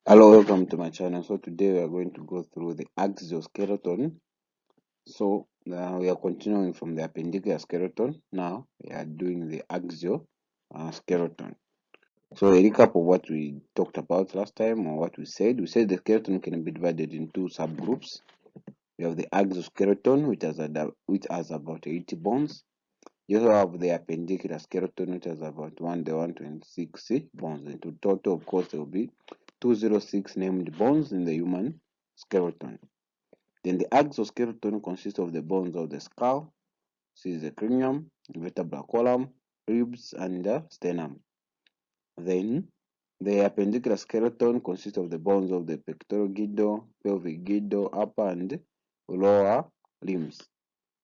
Hello, welcome to my channel. So today we are going to go through the axial skeleton. So we are continuing from the appendicular skeleton. Now we are doing the axial skeleton. So a recap of what we talked about last time, or what we said. We said the skeleton can be divided in two subgroups. We have the axial skeleton, which has about 80 bones. You also have the appendicular skeleton, which has about 126 bones. In total, of course, there will be 206 named bones in the human skeleton. Then the axial skeleton consists of the bones of the skull, this is the cranium, vertebral column, ribs, and the sternum. Then the appendicular skeleton consists of the bones of the pectoral girdle, pelvic girdle, upper and lower limbs.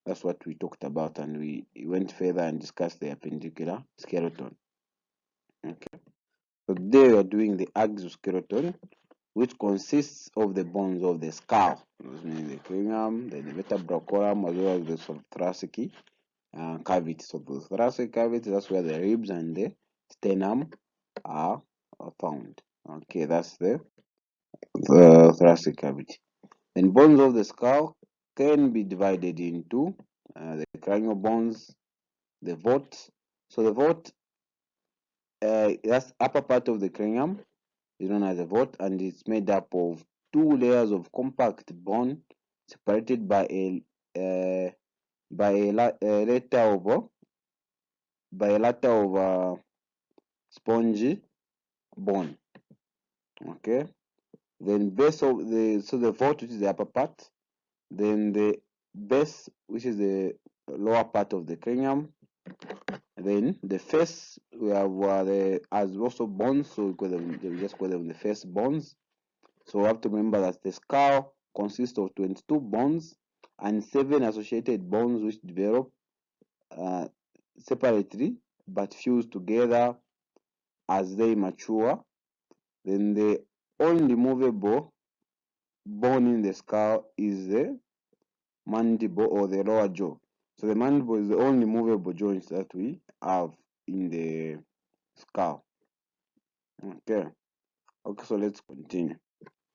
That's what we talked about, and we went further and discussed the appendicular skeleton. Okay. So today we are doing the axial skeleton, which consists of the bones of the skull, meaning the cranium, the vertebral column, as well as the thoracic cavity. So the thoracic cavity, that's where the ribs and the sternum are found. Okay, that's the thoracic cavity. Then bones of the skull can be divided into the cranial bones, the vault. So the vault, that's upper part of the cranium, is known as a vault, and it's made up of two layers of compact bone separated by uh, a layer of spongy bone. Okay. Then base of the vault, which is the upper part, then the base, which is the lower part of the cranium. Then the face, we have the as also bones, so we just call them the face bones. So we have to remember that the skull consists of 22 bones and 7 associated bones which develop uh, separately but fuse together as they mature. Then the only movable bone in the skull is the mandible or the lower jaw. So the mandible is the only movable joint that we have in the skull. Okay. Okay, so let's continue.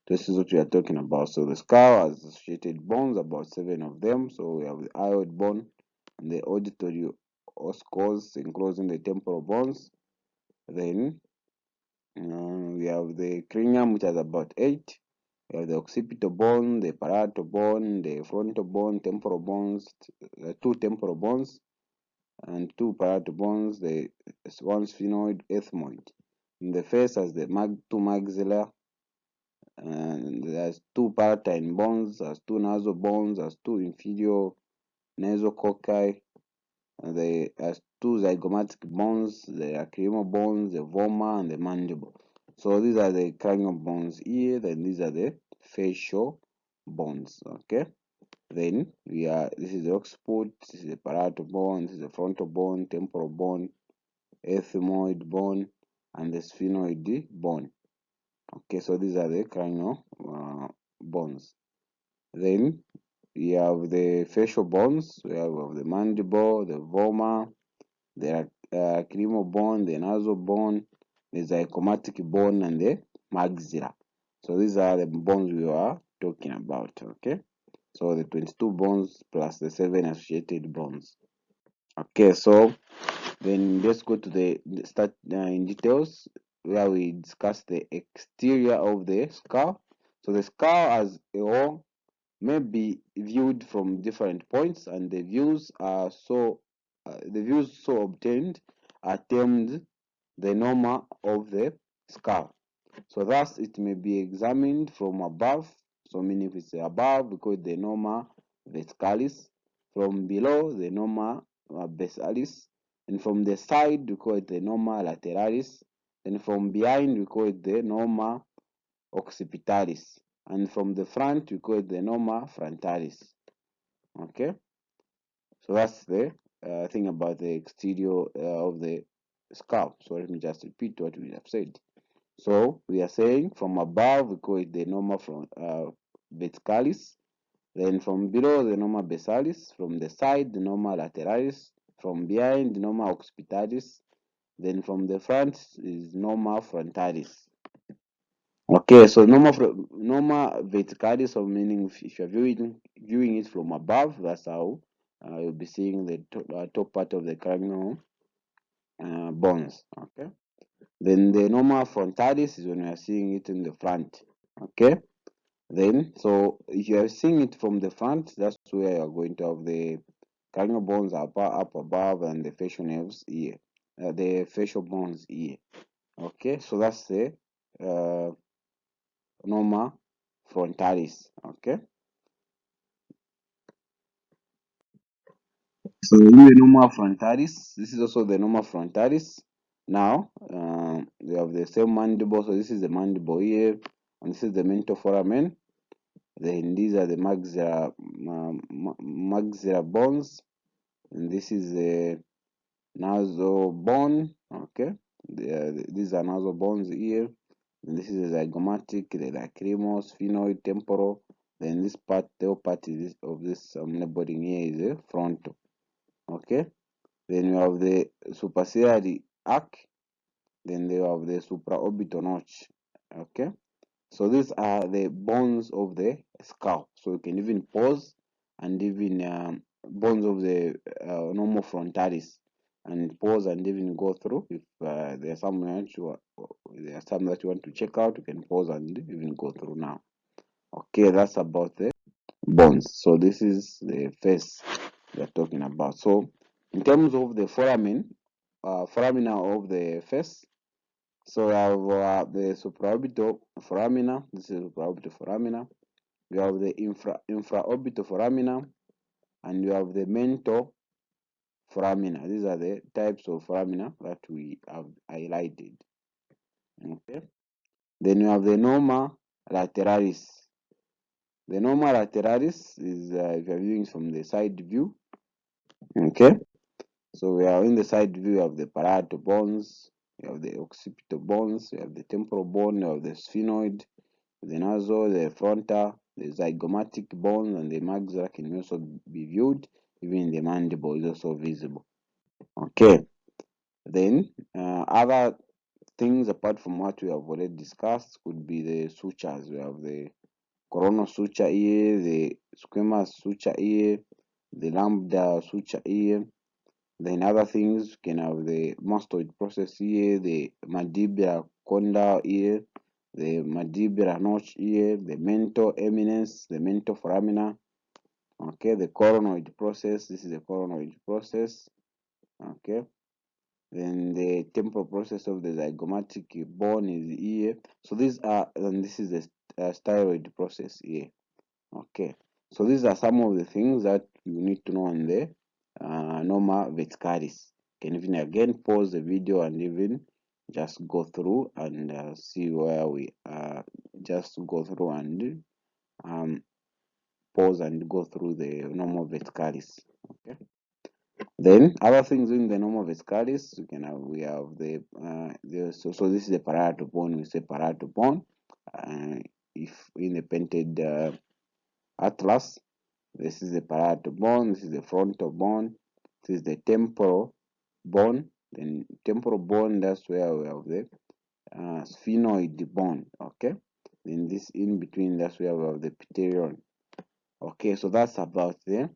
This is what we are talking about. So the skull has associated bones, about 7 of them. So we have the hyoid bone and the auditory oscars enclosing the temporal bones. Then we have the cranium, which has about 8. We have the occipital bone, the palatal bone, the frontal bone, temporal bones, 2 temporal bones, and 2 palatal bones, the one sphenoid, ethmoid. In the face has the 2 maxilla, and there's 2 palatine bones, there's 2 nasal bones, there's 2 inferior nasal cocci, and there's 2 zygomatic bones, the lacrimal bones, the vomer, and the mandible. So these are the cranial bones here, then these are the facial bones. Okay. Then this is the occiput, this is the palatal bone, this is the frontal bone, temporal bone, ethmoid bone, and the sphenoid bone. Okay, so these are the cranial bones. Then we have the facial bones. We have the mandible, the vomer, the lacrimal bone, the nasal bone, the zygomatic bone, and the maxilla. So these are the bones we are talking about. Okay, so the 22 bones plus the 7 associated bones. Okay, so then let's go to the start in details where we discuss the exterior of the skull. So the skull as a whole may be viewed from different points, and the views so obtained are termed the norma of the skull. So thus it may be examined from above. So meaning if it's above, we call it the norma verticalis. From below, the norma basalis. And from the side, we call it the norma lateralis. And from behind, we call it the norma occipitalis. And from the front, we call it the norma frontalis. Okay, so that's the thing about the exterior of the skull. So let me just repeat what we have said. So we are saying from above we call it the norma verticalis, then from below the norma basalis, from the side the norma lateralis, from behind the norma occipitalis, then from the front is norma frontalis. Okay, so normal verticalis, so meaning if you're viewing it from above, that's how you'll be seeing the top part of the cranial bones. Okay. Then the normal frontalis is when you are seeing it in the front. Okay. Then, so if you are seeing it from the front, that's where you are going to have the cranial bones up above and the facial nerves here, the facial bones here. Okay, so that's the uh, normal frontalis. Okay, so in the normal frontalis, this is also the normal frontalis. Now, we have the same mandible. So this is the mandible here, and this is the mental foramen. Then these are the maxilla bones, and this is the nasal bone. Okay, these are nasal bones here. And this is the zygomatic, the lacrimose, sphenoid, temporal. Then this part, the whole part is of this body here is the frontal. Okay. Then you have the superciliary arc. Then you have the supraorbital notch. Okay. So these are the bones of the skull. So you can even pause and even bones of the normal frontalis and pause and even go through. If there's some there are some that you want to check out, you can pause and even go through now. Okay, that's about the bones. So this is the face we're talking about. So in terms of the foramina of the face, so we have the supraorbital foramina. This is supraorbital foramina. We have the infraorbital foramina, and we have the mental foramina. These are the types of foramina that we have highlighted. Okay. Then you have the norma lateralis. The norma lateralis is if you're viewing from the side view. Okay. So we are in the side view of the parietal bones, we have the occipital bones, we have the temporal bone, we have the sphenoid, the nasal, the frontal, the zygomatic bone, and the maxilla can also be viewed. Even the mandible is also visible. Okay. Then other things apart from what we have already discussed could be the sutures. We have the coronal suture here, the squamous suture here, the lambda suture here. Then other things can have the mastoid process here, the mandibular conda here, the mandibular notch here, the mental eminence, the mental foramina. Okay, the coronoid process. This is the coronoid process. Okay, then the temporal process of the zygomatic bone is here. So these are, and this is the steroid process here. Okay, so these are some of the things that you need to know on the norma verticalis. You can even again pause the video and even just go through and see where we just go through and um, pause and go through the normal verticalis. Okay. Then other things in the normal verticalis, we have so this is the parietal bone. We say parietal bone. If in the painted atlas, this is the parietal bone, this is the frontal bone, this is the temporal bone. Then temporal bone, that's where we have the sphenoid bone. Okay. Then this in between, that's where we have the pterion. Okay, so that's about the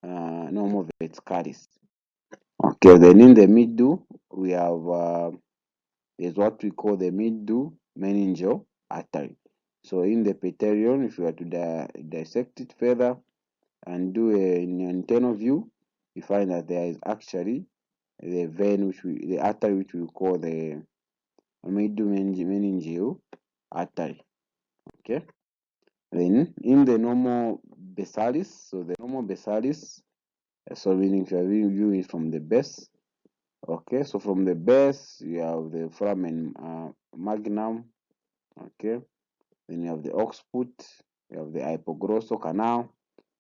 normal verticalis. Okay, then in the middle, we have is what we call the middle meningeal artery. So in the pterion, if you were to dissect it further and do an internal view, you find that there is actually the vein the artery which we call the middle meningeal artery. Okay. Then in the normal basalis, so the normal basalis, so meaning if you are viewing it from the base. Okay, so from the base you have the foramen magnum. Okay, then you have the occiput, you have the hypoglossal canal,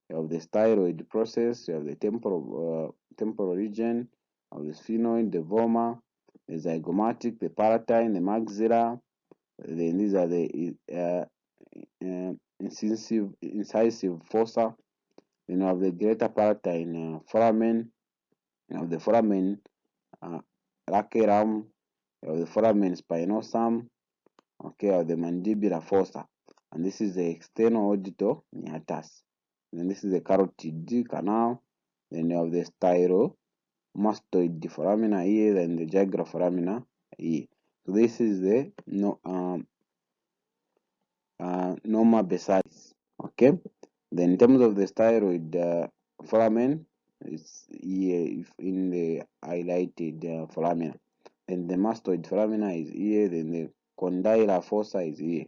you have the styroid process, you have the temporal region, you have the sphenoid, the vomer, the zygomatic, the palatine, the maxilla. Then these are the incisive fossa. Then you have the greater palatine foramen, you have the foramen uh, lacerum, you have the foramen spinosum, okay, or the mandibular fossa, and this is the external auditor hiatus. Then this is the carotid canal. Then you have the styromastoid foramina here, then the jugular foramina here. So this is the normal basalis. Okay. Then in terms of the styroid foramen, it's here in the highlighted foramina. Then the mastoid foramina is here. Then the condylar fossa is here.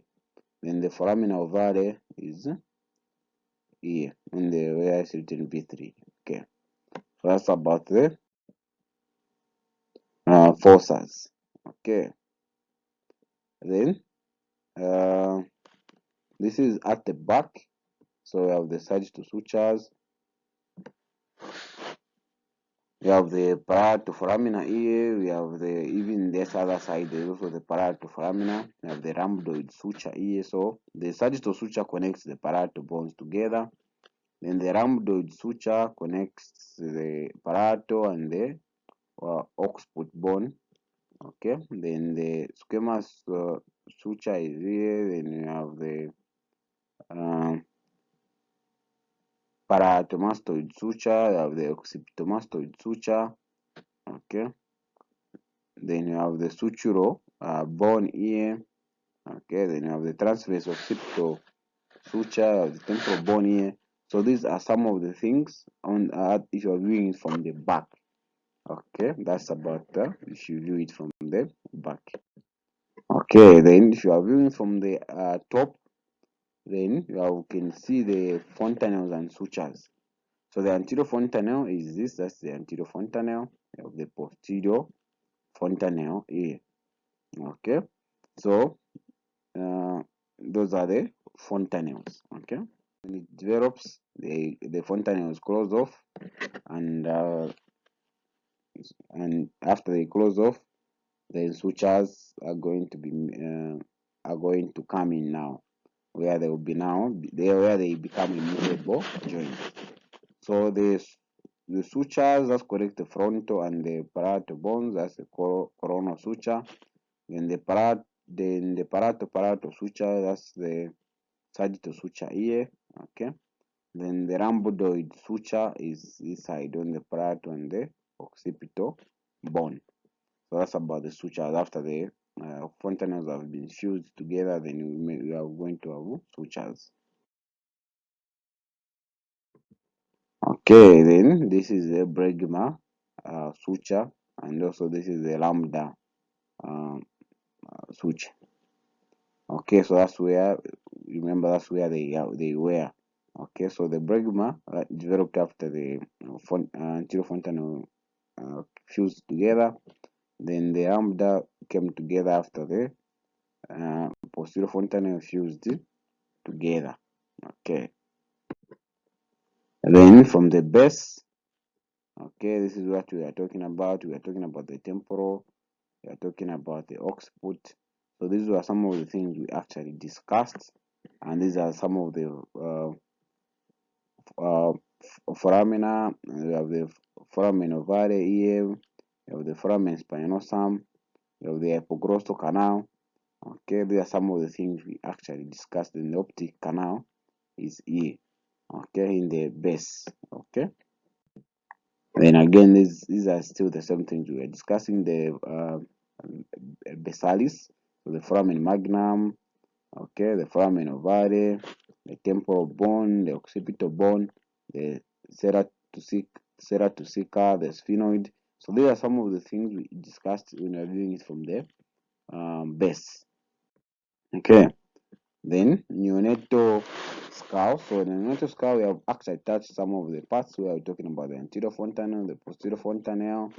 Then the foramina ovale is here in the where it's written B3. Okay, so that's about the fossas. Okay, then this is at the back. So we have the sagittal sutures. We have the parietal foramina here. We have the even this other side. There's also the parietal foramina. We have the rhamboid suture here. So the sagittal suture connects the parietal bones together. Then the rhamboid suture connects the parietal and the occiput bone. Okay. Then the squamous suture is here. Then you have the parietomastoid suture. You have the occipitomastoid suture. Okay. Then you have the sutural bone here. Okay. Then you have the transverse occipital suture, the temporal bone here. So these are some of the things on if you are viewing it from the back. Okay, that's about if you view it from the back. Okay, then if you are viewing from the top, then you can see the fontanelles and sutures. So the anterior fontanelle is this, that's the anterior fontanelle. You have the posterior fontanelle here. Okay, so those are the fontanelles. Okay, when it develops, the fontanelles close off, and after they close off, then sutures are going to come in now, where they will be where they become immovable joints. So the sutures that connect the frontal and the parietal bones, that's the coronal suture. Then the parietal suture, that's the sagittal suture here. Okay. Then the rhamboid suture is this side on the parietal and the occipital bone. So that's about the sutures. After the fontanelles have been fused together, then we are going to have sutures. Okay, then this is the bregma suture, and also this is the lambda suture. Okay, so that's where, remember, that's where they were. Okay, so the bregma developed after the anterior fontanelle fused together. Then the lambda came together after the posterior fontanelle fused together. Okay, and then from the base, okay, this is what we are talking about. We are talking about the temporal, we are talking about the occiput. So these were some of the things we actually discussed, and these are some of the foramina. We have the foramen ovale here, we have the foramen spinosum, we have the hypoglossal canal. Okay, these are some of the things we actually discussed. In the optic canal is here. Okay, in the base. Okay, then again, these are still the same things we were discussing. The basalis, so the foramen magnum, okay, the foramen ovale, the temporal bone, the occipital bone, the ceratosica, the sphenoid. So these are some of the things we discussed when we are doing it from the base. Okay, then neonatal skull. So in the neonatal skull, we have actually touched some of the parts where we're talking about the anterior fontanelle, the posterior fontanelle.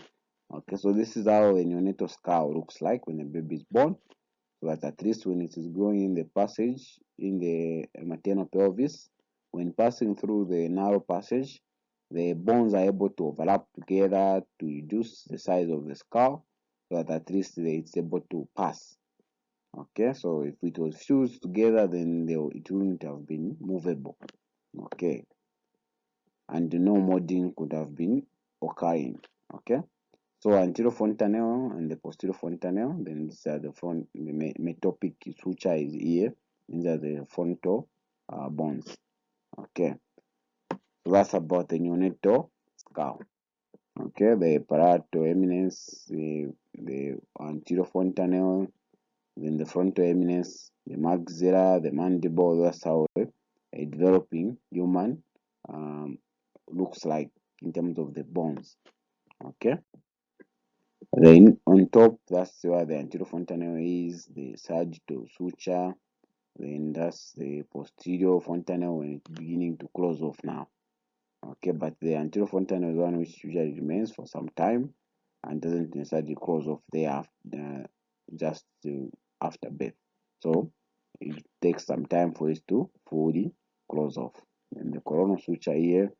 Okay, so this is how a neonatal skull looks like when a baby is born. So that at least when it is going in the passage in the maternal pelvis, when passing through the narrow passage, the bones are able to overlap together to reduce the size of the skull, so that at least it's able to pass. Okay, so if it was fused together, then it wouldn't have been movable. Okay, and no molding could have been occurring. Okay, So anterior fontanelle and the posterior fontanelle, then these are the metopic suture is here. These are the frontal bones. Okay, so that's about the neonatal skull. Okay, the palatal eminence, the anterior fontanelle, then the frontal eminence, the maxilla, the mandible. That's how a developing human um, looks like in terms of the bones. Okay, then on top, that's where the anterior fontanelle is, the sagittal suture. Then that's the posterior fontanelle when it's beginning to close off now. Okay, but the anterior fontanelle is one which usually remains for some time and doesn't necessarily close off there just after birth. So it takes some time for it to fully close off. And the coronal suture here,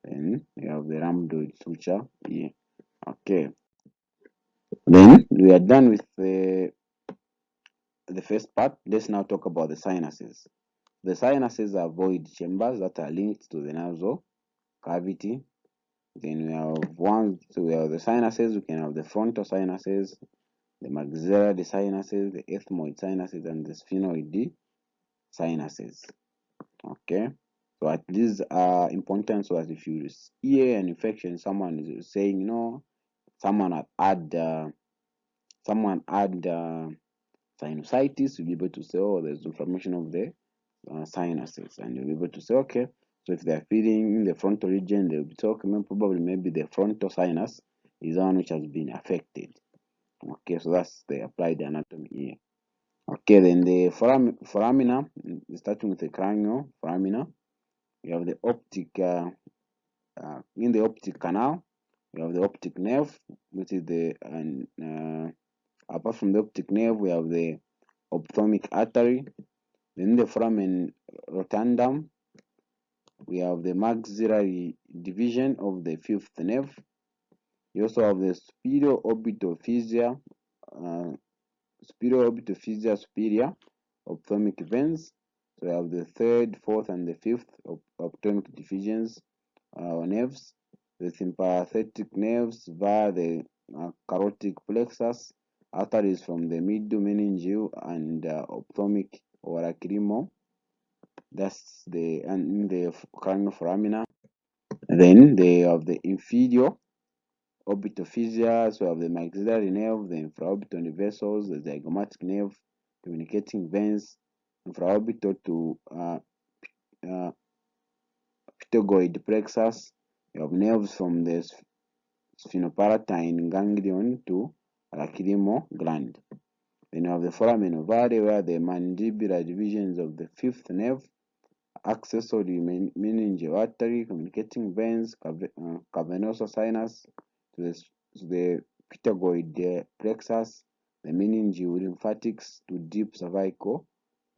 then you have the rhamnoid suture here. Okay, then we are done with the first part. Let's now talk about the sinuses. The sinuses are void chambers that are linked to the nasal cavity. Then we have so we have the sinuses. We can have the frontal sinuses, the maxillary sinuses, the ethmoid sinuses, and the sphenoid sinuses. Okay, so these are important so that if you hear an infection, someone is saying, someone had sinusitis, you'll be able to say, oh, there's inflammation of the sinuses, and you'll be able to say, okay, so if they're feeling in the frontal region, they'll be talking probably maybe the frontal sinus is one which has been affected. Okay, so that's the applied anatomy here. Okay, then the foramina, starting with the cranial foramina, you have the optic, in the optic canal, you have the optic nerve, which is apart from the optic nerve, we have the ophthalmic artery. Then the foramen rotundum, we have the maxillary division of the fifth nerve. You also have the superior orbital fissure, superior ophthalmic veins. So you have the third, fourth, and the fifth ophthalmic divisions nerves. The sympathetic nerves via the carotid plexus, arteries from the middle meningeal and ophthalmic or lacrimal. That's in the cranial foramina. Then they have the inferior orbital fissures, we have the maxillary nerve, the infraorbital vessels, the zygomatic nerve, communicating veins, infraorbital to uh, pterygoid plexus. You have nerves from the sphenopalatine ganglion to lacrimal gland. Then you have the foramen ovale, where the mandibular divisions of the fifth nerve, accessory meningeal artery, communicating veins, cavernosa sinus to the pterygoid plexus, the meningeal lymphatics to deep cervical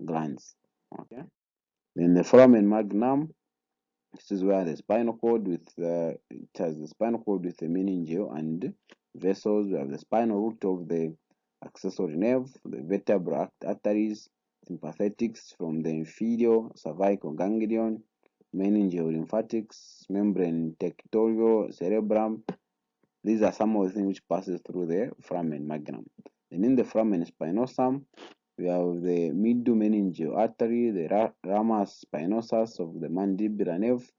glands. Okay. Then the foramen magnum, this is where the spinal cord it has the spinal cord with the meningeal and vessels. We have the spinal root of the accessory nerve, the vertebral arteries, sympathetics from the inferior cervical ganglion, meningeal lymphatics, membrane tectorial cerebrum. These are some of the things which passes through the foramen magnum. And in the foramen spinosum, we have the middle meningeal artery, the ramus spinosus of the mandibular nerve,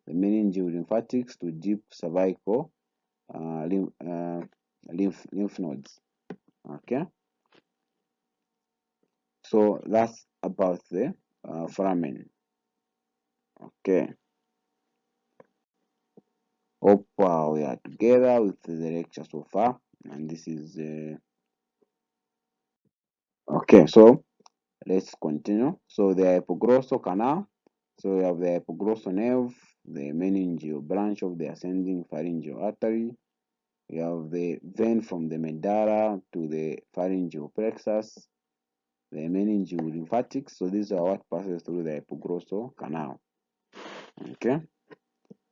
the meningeal lymphatics to deep cervical lymph nodes. Okay, so that's about the foramen. Okay, hope we are together with the lecture so far, and this is okay. So let's continue. So the hypoglossal canal. So we have the hypoglossal nerve, the meningeal branch of the ascending pharyngeal artery. We have the vein from the medulla to the pharyngeal plexus, the meningeal lymphatics. So these are what passes through the hypoglossal canal. Okay.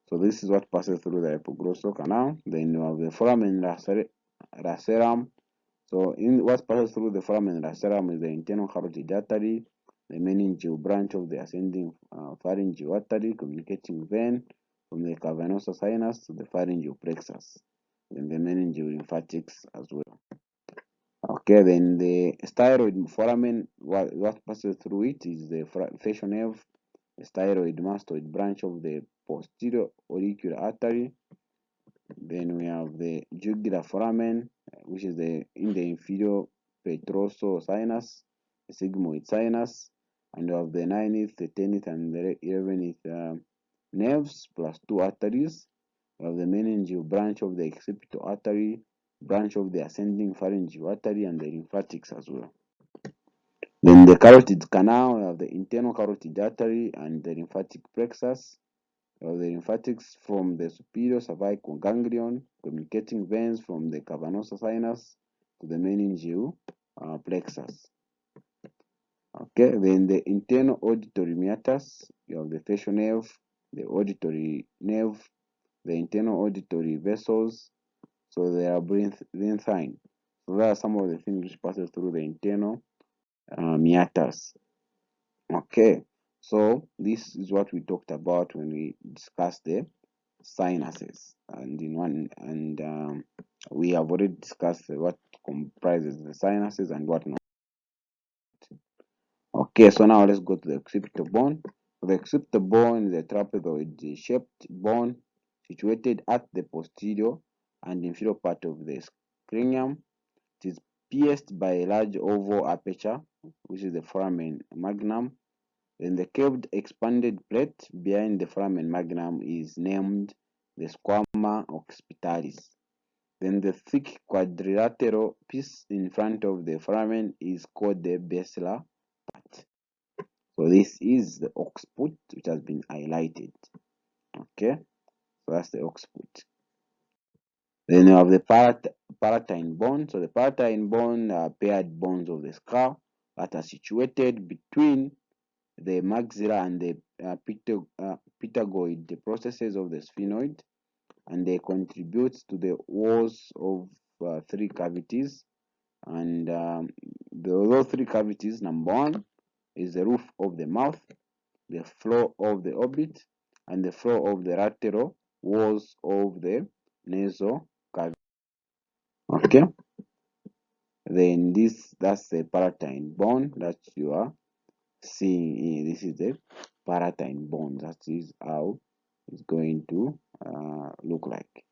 So this is what passes through the hypoglossal canal. Then you have the foramen lacerum. So in what passes through the foramen lacerum is the internal carotid artery, the meningeal branch of the ascending pharyngeal artery, communicating vein from the cavernosa sinus to the pharyngeal plexus. then the meningeal lymphatics as well. Okay, then the styroid foramen, what passes through it is the facial nerve, the styroid mastoid branch of the posterior auricular artery. Then we have the jugular foramen, which is in the inferior petrosal sinus, the sigmoid sinus, and we have the 9th, the 10th, and the 11th nerves plus two arteries. We have the meningeal branch of the occipital artery, branch of the ascending pharyngeal artery, and the lymphatics as well. Then the carotid canal, we have the internal carotid artery and the lymphatic plexus. The lymphatics from the superior cervical ganglion, communicating veins from the cavernosa sinus to the meningeal plexus. Okay, then the internal auditory meatus, you have the facial nerve, the auditory nerve, the internal auditory vessels, so they are lengthined. So there are some of the things which passes through the internal meatus. Okay, so this is what we talked about when we discussed the sinuses, and we have already discussed what comprises the sinuses and what not. Okay, so now let's go to the occipital bone. The occipital bone is a trapezoid shaped bone situated at the posterior and inferior part of the cranium. It is pierced by a large oval aperture, which is the foramen magnum. Then the curved expanded plate behind the foramen magnum is named the squama occipitalis. Then the thick quadrilateral piece in front of the foramen is called the basilar part. So this is the occiput which has been highlighted. Okay, so that's the occiput. Then you have the palatine bone. So the palatine bone are paired bones of the skull that are situated between the maxilla and the pterygoid processes of the sphenoid, and they contribute to the walls of three cavities. And those three cavities, number one is the roof of the mouth, the floor of the orbit, and the floor of the lateral walls of the nasal cavity. Okay, then that's the palatine bone that you are seeing here. This is the palatine bone. That is how it's going to look like.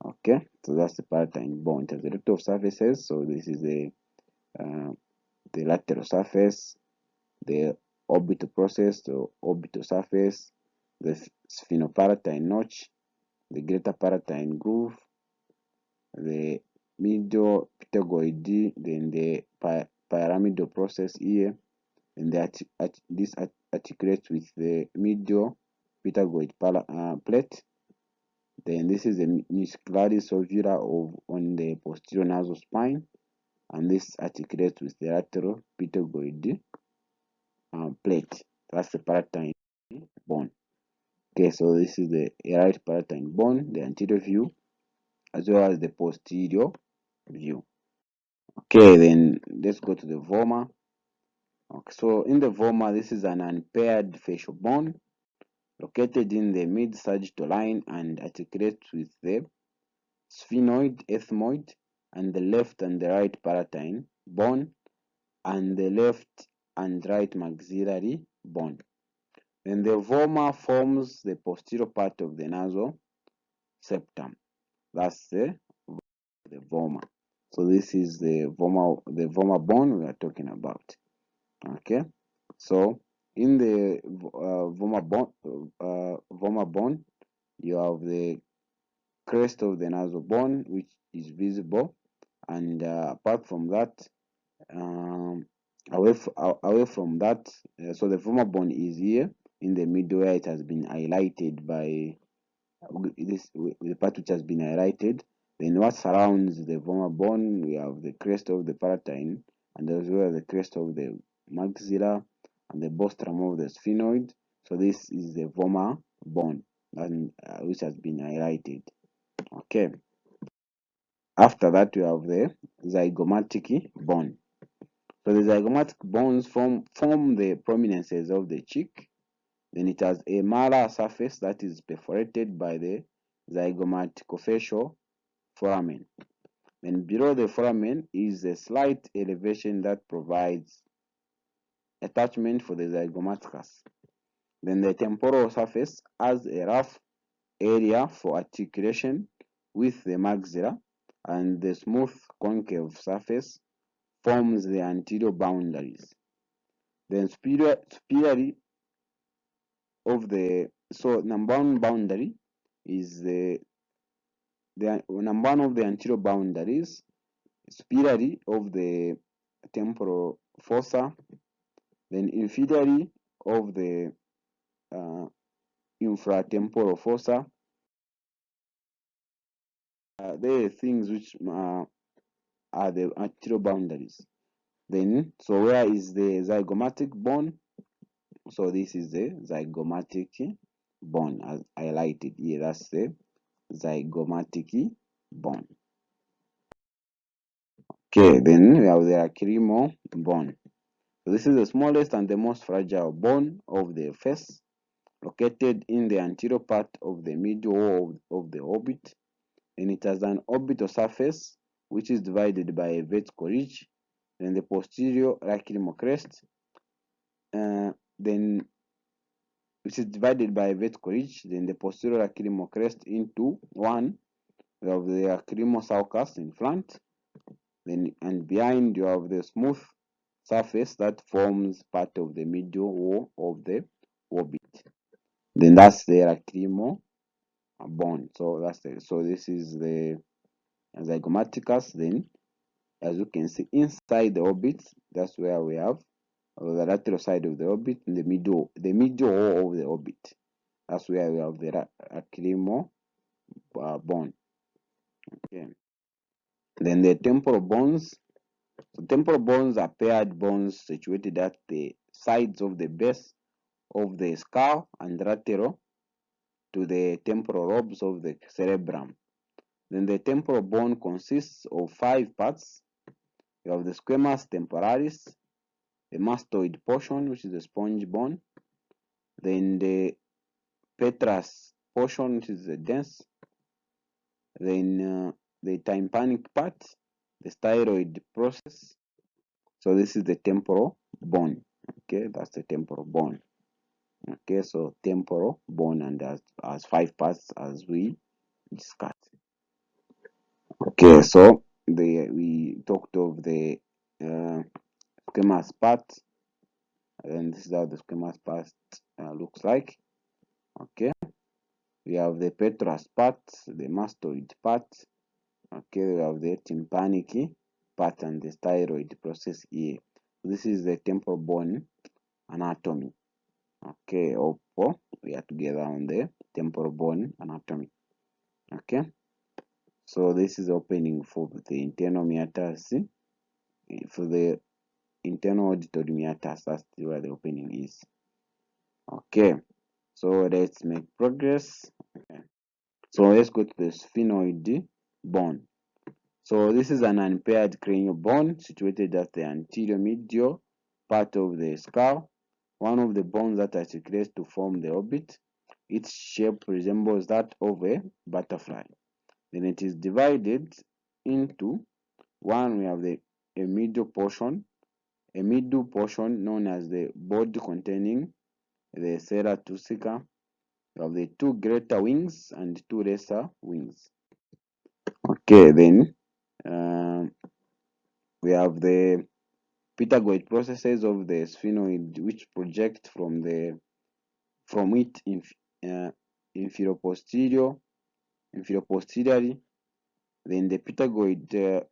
Okay, so that's the palatine bone. It has a lot of surfaces. So this is the lateral surface, the orbital process, the orbital surface, the sphenopalatine notch, the greater palatine groove, the medial pterygoid, then the pyramidal process here, and this articulates with the medial pterygoid plate. Then this is the muscularis ovula on the posterior nasal spine, and this articulates with the lateral pterygoid plate. That's the palatine bone. Okay, so this is the right palatine bone, the anterior view, as well as the posterior view. Okay, then let's go to the vomer. Okay, so in the vomer, this is an unpaired facial bone located in the mid-sagittal line and articulates with the sphenoid, ethmoid, and the left and the right palatine bone, and the left and right maxillary bone. Then the vomer forms the posterior part of the nasal septum. That's the vomer. So this is the vomer bone we are talking about. Okay, so in the vomer bone, you have the crest of the nasal bone, which is visible, and apart from that, um, away from that, so the vomer bone is here in the middle where it has been highlighted by this the part which has been highlighted. Then what surrounds the vomer bone, we have the crest of the palatine, and as well as the crest of the maxilla and the bostrum of the sphenoid. So this is the vomer bone, and which has been highlighted. Okay. After that, we have the zygomatic bone. So the zygomatic bones form the prominences of the cheek. Then it has a malar surface that is perforated by the zygomaticofacial foramen. Then below the foramen is a slight elevation that provides attachment for the zygomaticus. Then the temporal surface has a rough area for articulation with the maxilla, and the smooth concave surface forms the anterior boundaries. Then superiorly of the number one boundary is the number one of the anterior boundaries, superiorly of the temporal fossa, then inferiorly of the uh, infratemporal fossa. They are things which are the anterior boundaries. Then, so where is the zygomatic bone? So this is the zygomatic bone, as highlighted here. That's the zygomatic bone. Okay, then we have the lacrimal bone. So this is the smallest and the most fragile bone of the face, located in the anterior part of the middle wall of the orbit, and it has an orbital surface which is divided by a vertical ridge, then the posterior lacrimal crest, then which is divided by a vertical ridge, then the posterior lacrimal crest into one. You have the lacrimal sulcus in front, then and behind you have the smooth surface that forms part of the middle wall of the orbit. Then that's the lacrimal bone. So this is the zygomaticus. Then as you can see inside the orbit, that's where we have the lateral side of the orbit, in the middle wall of the orbit. That's where we have the lacrimal bone. Okay. Then the temporal bones. So temporal bones are paired bones situated at the sides of the base of the skull and lateral to the temporal lobes of the cerebrum. Then the temporal bone consists of 5 parts. You have the squamous temporalis, the mastoid portion, which is the sponge bone, then the petrous portion, which is the dense, then the tympanic part, the styroid process. So this is the temporal bone. Okay, that's the temporal bone. Okay, so temporal bone, and has 5 parts as we discussed. Okay, so we talked of the squamous part, and this is how the squamous part looks like. Okay, we have the petrous part, the mastoid part. Okay, we have the tympanic part and the styroid process here. This is the temporal bone anatomy. Okay, Oppo, we are together on the temporal bone anatomy. Okay, so this is opening for the internal meatus. For the internal auditory meatus, that's where the opening is. Okay, so let's make progress. Okay. So let's go to the sphenoid bone. So this is an unpaired cranial bone situated at the anterior medial part of the skull, one of the bones that articulates to form the orbit. Its shape resembles that of a butterfly. Then it is divided into one. We have a middle portion known as the body containing the sella tussica. We have the 2 greater wings and 2 lesser wings. Okay, then we have the pterygoid processes of the sphenoid, which project from it inferior posteriorly. Then the pterygoid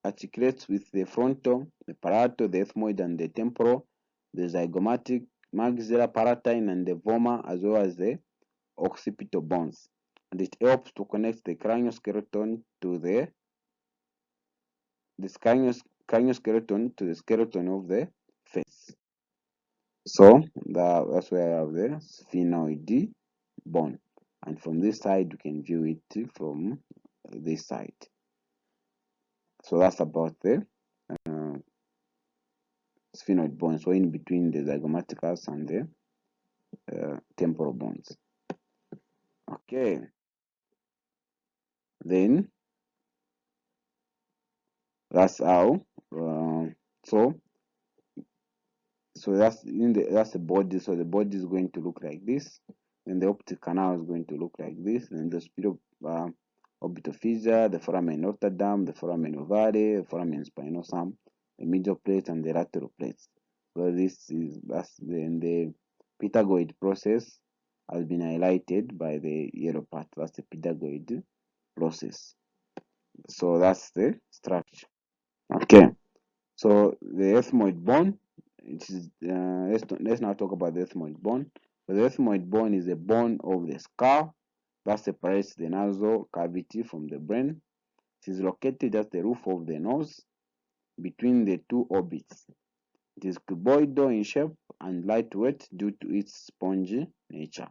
articulates with the frontal, the palatal, the ethmoid, and the temporal, the zygomatic, maxilla, palatine, and the vomer, as well as the occipital bones. And it helps to connect the cranioskeleton to the cranioskeleton to the skeleton of the face. So that's where I have the sphenoid bone, and from this side you can view it from this side. So that's about the uh, sphenoid bone. So in between the zygomaticus and the temporal bones. Okay. Then That's how. So that's the body. So the body is going to look like this, and the optic canal is going to look like this, and the speed uh, orbitofissure, the foramen Rotterdam, the foramen ovale, the foramen spinosum, the medial plate, and the lateral plates. So the pitagoid process has been highlighted by the yellow part. That's the pitagoid process. So that's the structure. Okay. So the ethmoid bone, it is, let's now talk about the ethmoid bone. So the ethmoid bone is the bone of the skull that separates the nasal cavity from the brain. It is located at the roof of the nose between the two orbits. It is cuboidal in shape and lightweight due to its spongy nature.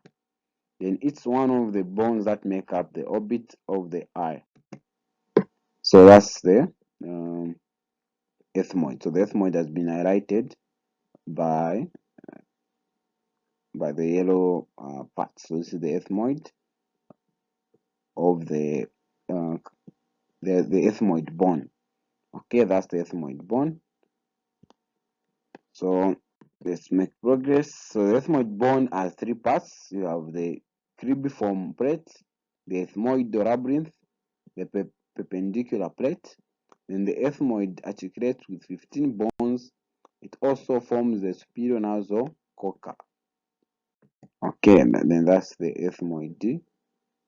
Then it's one of the bones that make up the orbit of the eye. So that's the ethmoid. So the ethmoid has been highlighted by the yellow part. So this is the ethmoid of uh, the ethmoid bone. Okay, that's the ethmoid bone. So let's make progress. So the ethmoid bone has three parts. You have the cribriform plate, the ethmoid labyrinth, the perpendicular plate. Then the ethmoid articulates with 15 bones. It also forms the superior nasal coca. Okay, then that's the ethmoid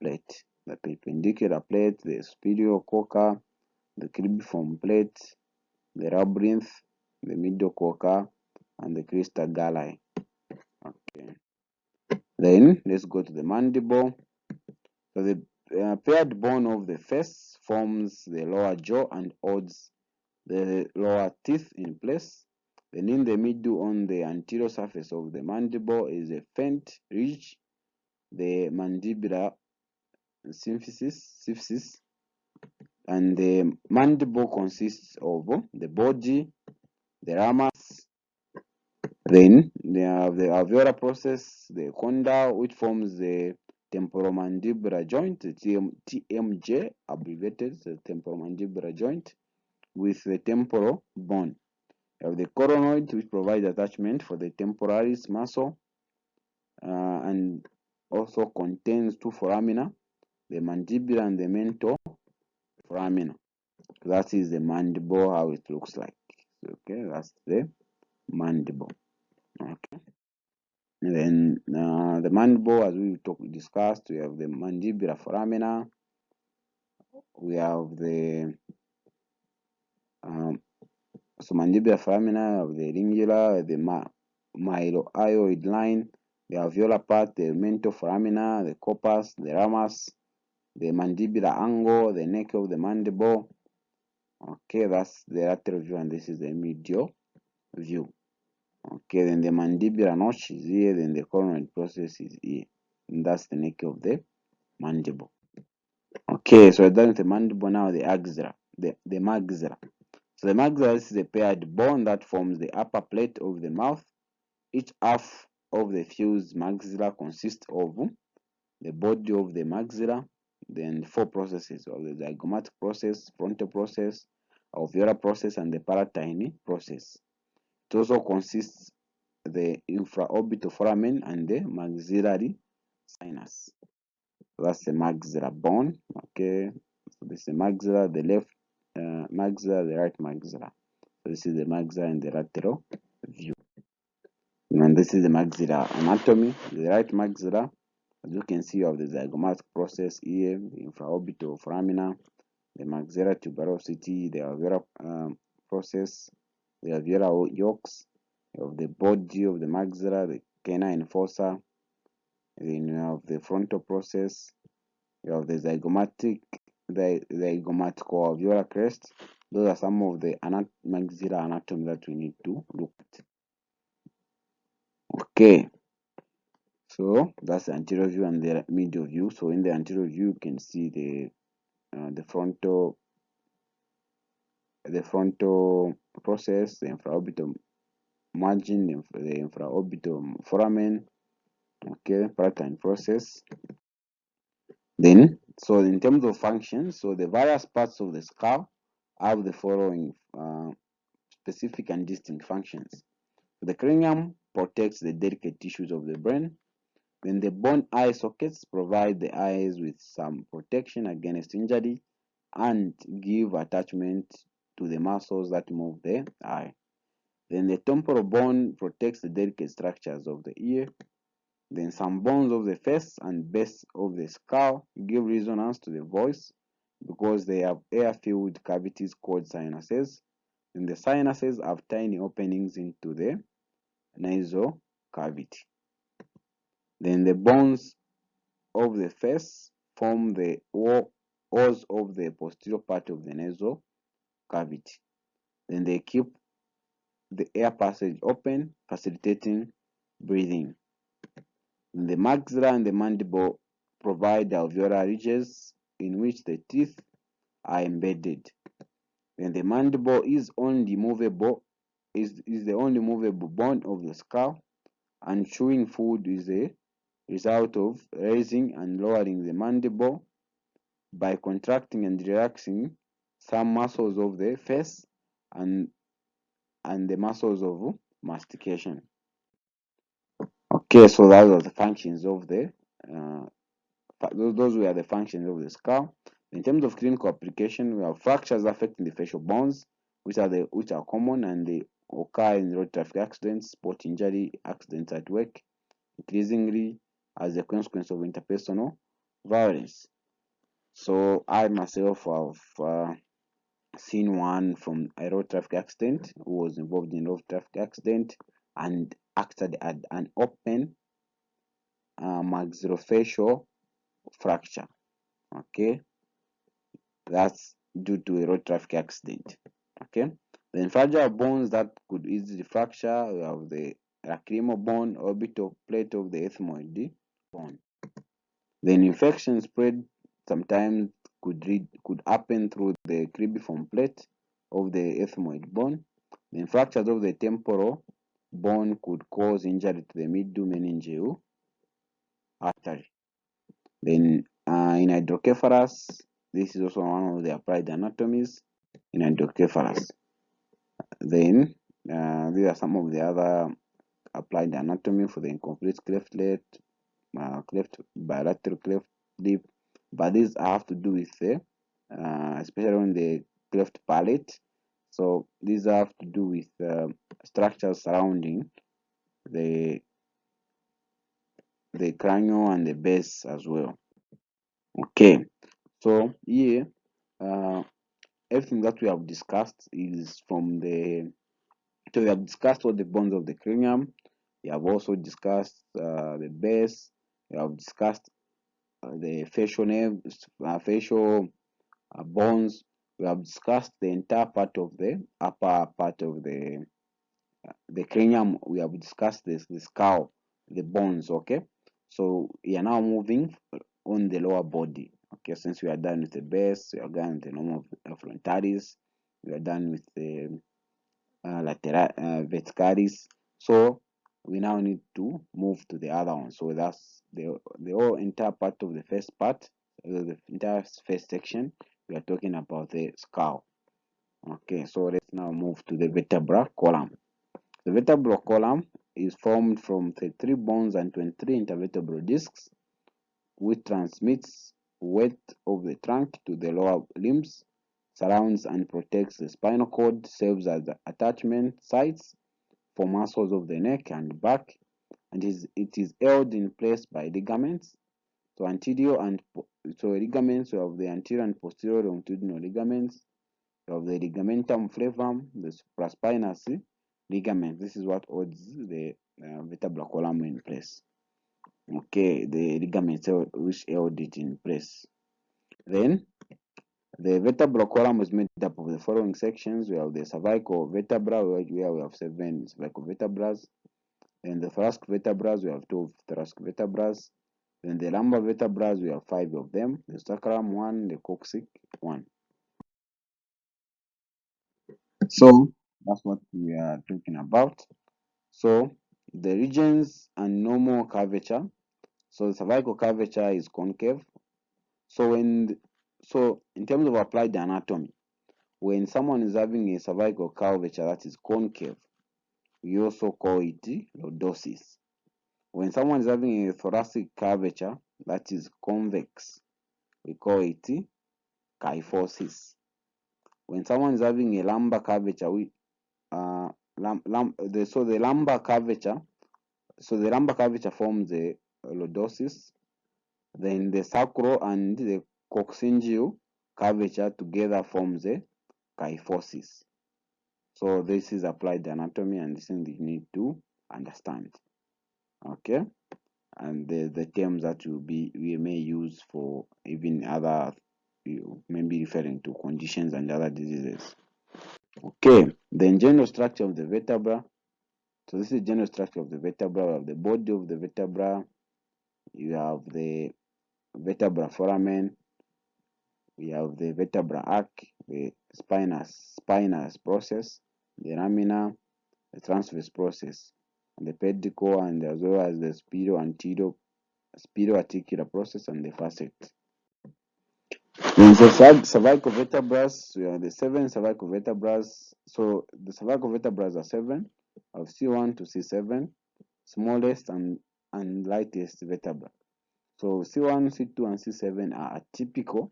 plate, the perpendicular plate, the superior coca, the cribriform plate, the labyrinth, the middle coca, and the crista galli. Okay. Then let's go to the mandible. So the paired bone of the face forms the lower jaw and holds the lower teeth in place. Then in the middle on the anterior surface of the mandible is a faint ridge, the mandibular symphysis, and the mandible consists of the body, the ramus, then they have the alveolar process, the conda, which forms the temporomandibular joint, the TMJ, abbreviated, the temporomandibular joint, with the temporal bone. You have the coronoid, which provides attachment for the temporalis muscle, and also contains two foramina, the mandibular and the mental foramina. That is the mandible, how it looks like. Okay, that's the mandible. Okay. And then the mandible, as we discussed, we have the mandibular foramina, we have the um, so mandibular foramina of the lingular, the mylohyoid line, the alveolar part, the mental foramina, the corpus, the ramus, the mandibular angle, the neck of the mandible. Okay, that's the lateral view, and this is the medial view. Okay, then the mandibular notch is here, then the coronoid process is here. And that's the neck of the mandible. Okay, so we're done with the mandible, now the axilla, the maxilla. So the maxilla is a paired bone that forms the upper plate of the mouth. Each half of the fused maxilla consists of the body of the maxilla, then four processes of the zygomatic process, frontal process, alveolar process, and the palatine process. It also consists the infraorbital foramen and the maxillary sinus. So that's the maxilla bone. Okay, so this is the maxilla, the left maxilla, the right maxilla. So this is the maxilla in the lateral view. And this is the maxilla anatomy. The right maxilla, as you can see, you have the zygomatic process here, the infraorbital foramina, the maxilla tuberosity, the alveolar process, the alveolar yolks of the body of the maxilla, the canine fossa. Then you have the frontal process, you have the zygomatico-alveolar crest. Those are some of the maxilla anatomy that we need to look at. Okay, so that's the anterior view and the medial view. So in the anterior view, you can see the frontal process, the infraorbital margin, the infraorbital foramen. Okay, palatine process. Then, so in terms of function, so the various parts of the skull have the following specific and distinct functions. The cranium protects the delicate tissues of the brain. Then the bone eye sockets provide the eyes with some protection against injury and give attachment to the muscles that move the eye. Then the temporal bone protects the delicate structures of the ear. Then some bones of the face and base of the skull give resonance to the voice because they have air-filled cavities called sinuses. And the sinuses have tiny openings into the nasal cavity. Then the bones of the face form the oars of the posterior part of the nasal cavity. Then they keep the air passage open, facilitating breathing. And the maxilla and the mandible provide alveolar ridges in which the teeth are embedded. Then the mandible is the only movable bone of the skull, and chewing food is a result of raising and lowering the mandible by contracting and relaxing some muscles of the face and the muscles of mastication. Okay, so those are the functions of the uh, those were the functions of the skull. In terms of clinical application, we have fractures affecting the facial bones, which are common and they occur in road traffic accidents, sport injury, accidents at work, increasingly as a consequence of interpersonal violence. So I myself have seen one from a road traffic accident who was involved in a road traffic accident and actually had an open maxillofacial fracture. Okay, that's due to a road traffic accident. Okay, then fragile bones that could easily fracture, we have the lacrimal bone, orbital plate of the ethmoid bone. Then infection spread sometimes could happen through the cribriform plate of the ethmoid bone. Then fractures of the temporal bone could cause injury to the middle meningeal artery. Then in hydrocephalus, this is also one of the applied anatomies in hydrocephalus. Then these are some of the other applied anatomy for the incomplete cleftlet, cleft bilateral cleft lip, but these have to do with the especially on the cleft palate. So these have to do with structures surrounding the cranial and the base as well. Okay, so here everything that we have discussed is from the so we have discussed all the bones of the cranium. We have also discussed the base. We have discussed the facial nerves, facial bones. We have discussed the entire part of the upper part of the cranium. We have discussed this the skull, the bones. Okay, so we are now moving on the lower body. Okay, since we are done with the base, we are done with the normal frontalis, we are done with the verticalis. So we now need to move to the other one. So that's the whole entire part of the first part, the entire first section. We are talking about the skull. Okay, so let's now move to the vertebral column. The vertebral column is formed from 33 bones and 23 intervertebral discs, which transmits weight of the trunk to the lower limbs, surrounds and protects the spinal cord, serves as the attachment sites for muscles of the neck and back, and it is held in place by ligaments. So anterior and so ligaments, we have the anterior and posterior longitudinal ligaments, we have the ligamentum flavum, the supraspinous ligament. This is what holds the vertebral column in place. Okay, the ligaments which held it in place. Then the vertebral column is made up of the following sections. We have the cervical vertebra, where we have 7 cervical vertebrae. Then the thoracic vertebrae, we have 2 thoracic vertebrae. Then the lumbar vertebrae, we have 5 of them. The sacrum 1, the coccyx 1. So that's what we are talking about. So the regions and normal curvature. So the cervical curvature is concave. So in terms of applied anatomy, when someone is having a cervical curvature that is concave, we also call it lordosis. When someone is having a thoracic curvature that is convex, we call it kyphosis. When someone is having a lumbar curvature, the lumbar curvature, forms a lordosis. Then the sacral and the coccygeal curvature together forms a kyphosis. So this is applied anatomy, and this is you need to understand. Okay, and the terms that we may use for even other, maybe referring to conditions and other diseases. Okay, then general structure of the vertebra. So this is general structure of the vertebra. We have the body of the vertebra. You have the vertebra foramen. We have the vertebra arc, the spinous process, the lamina, the transverse process, and the pedicle, and as well as the spiro-articular process and the facet. In the cervical vertebrae, we have the 7 cervical vertebrae. So the cervical vertebrae are 7, of C1 to C7, smallest and lightest vertebra. So C1, C2, and C7 are atypical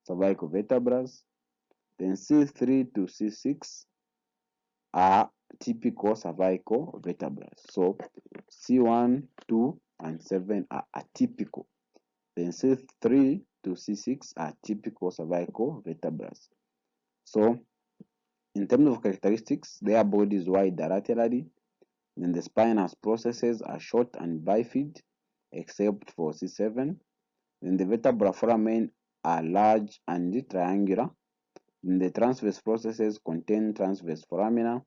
cervical vertebrae. Then C3 to C6 are typical cervical vertebrae. So C1, 2, and 7 are atypical. Then C3 to C6 are typical cervical vertebrae. So in terms of characteristics, their body is wide laterally. Then the spinous processes are short and bifid, except for C7. Then the vertebra foramen are large and triangular. Then the transverse processes contain transverse foramina.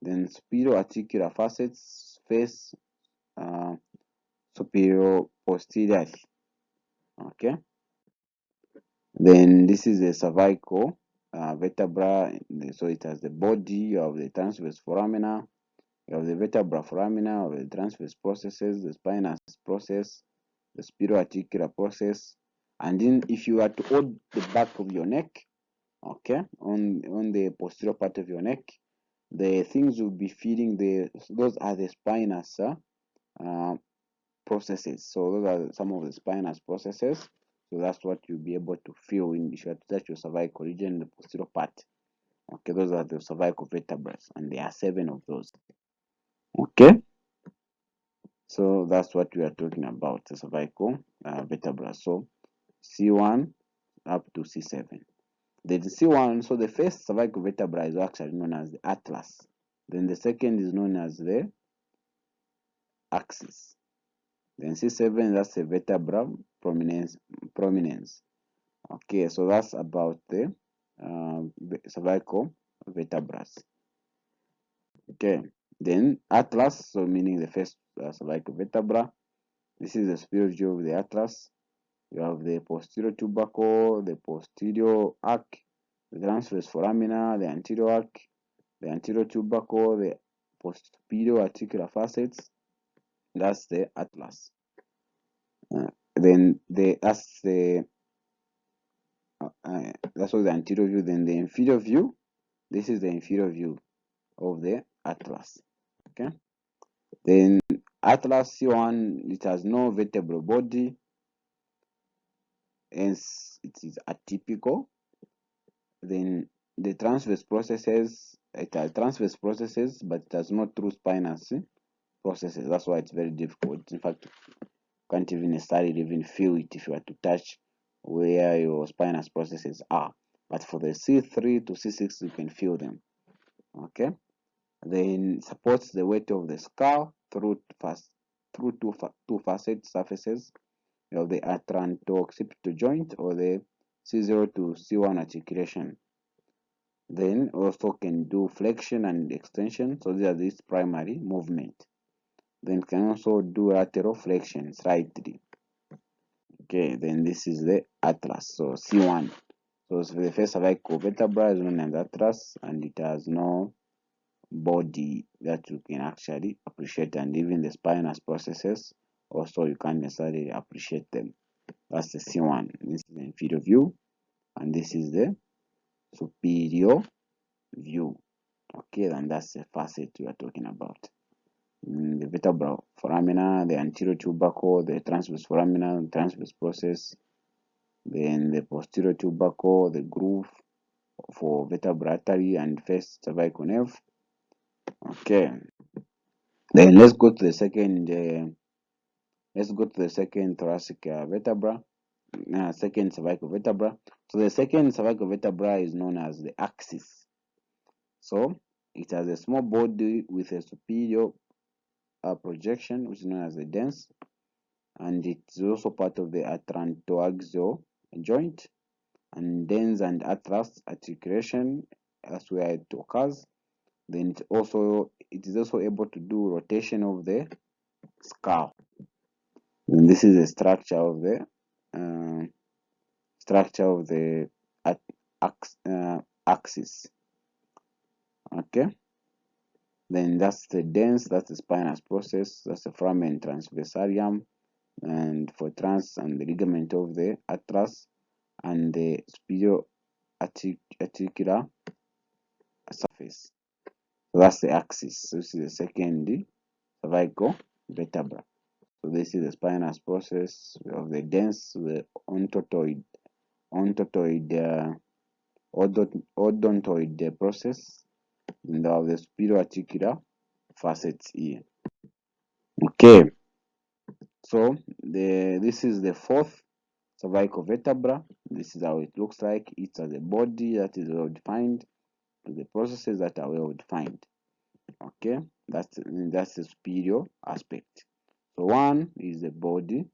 Then superior-articular facets face superior-posteriorly. Okay. Then this is the cervical vertebra. So it has the body of the transverse foramina, you have the vertebra foramina, of the transverse processes, the spinous process, the superior-articular process, and then if you are to hold the back of your neck, okay, on the posterior part of your neck, the things will be feeding those are the spinous processes. So those are some of the spinous processes. So that's what you'll be able to feel if you are to touch your cervical region, the posterior part. Okay, those are the cervical vertebrae, and there are 7 of those. Okay, so that's what we are talking about, the cervical vertebrae. So C1 up to C7. The C1, so the first cervical vertebra is actually known as the atlas. Then the second is known as the axis. Then C7, that's the vertebra prominence. Okay, so that's about the cervical vertebrae. Okay, then atlas, so meaning the first cervical vertebra. This is the superior view of the atlas. You have the posterior tubercle, the posterior arc, the transverse foramina, the anterior arc, the anterior tubercle, the posterior articular facets. That's the atlas. Then that's also the anterior view. Then the inferior view. This is the inferior view of the atlas. Okay. Then atlas C1, it has no vertebral body, hence it is atypical. Then the transverse processes, it has transverse processes, but it has no true spinous processes. That's why it's very difficult. In fact, you can't even necessarily even feel it if you are to touch where your spinous processes are. But for the C3 to C6, you can feel them. Okay. Then supports the weight of the skull through two facet surfaces. You have the atlanto-occipital joint or the C0 to C1 articulation. Then also can do flexion and extension. So these are this primary movement. Then can also do lateral flexion slightly. Okay, then this is the atlas. So C1. So the first cervical vertebra is known as atlas, and it has no body that you can actually appreciate, and even the spinous processes also you can't necessarily appreciate them. That's the C1. This is the inferior view, and this is the superior view. Okay, and that's the facet we are talking about. The vertebral foramina, the anterior tubercle, the transverse foramina, transverse process, then the posterior tubercle, the groove for vertebral artery and first cervical nerve. Okay, then let's go to the second thoracic vertebra, second cervical vertebra. So the second cervical vertebra is known as the axis. So it has a small body with a superior projection, which is known as the dens, and it's also part of the atlantoaxial joint, and dens and atlas articulation as where it occurs. Then it is also able to do rotation of the skull. And this is the uh, structure of the axis. Okay, then that's the dens, that's the spinous process, that's the foramen transversarium, and for trans and the ligament of the atlas and the superior articular surface. So that's the axis. So this is the second cervical vertebra. So this is the spinous process of the dens, the odontoid process, and of the superior articular facets here. Okay, so this is the fourth cervical vertebra. This is how it looks like. It's as a body that is well defined, the processes that are well defined. Okay, that's the superior aspect. So one is the body,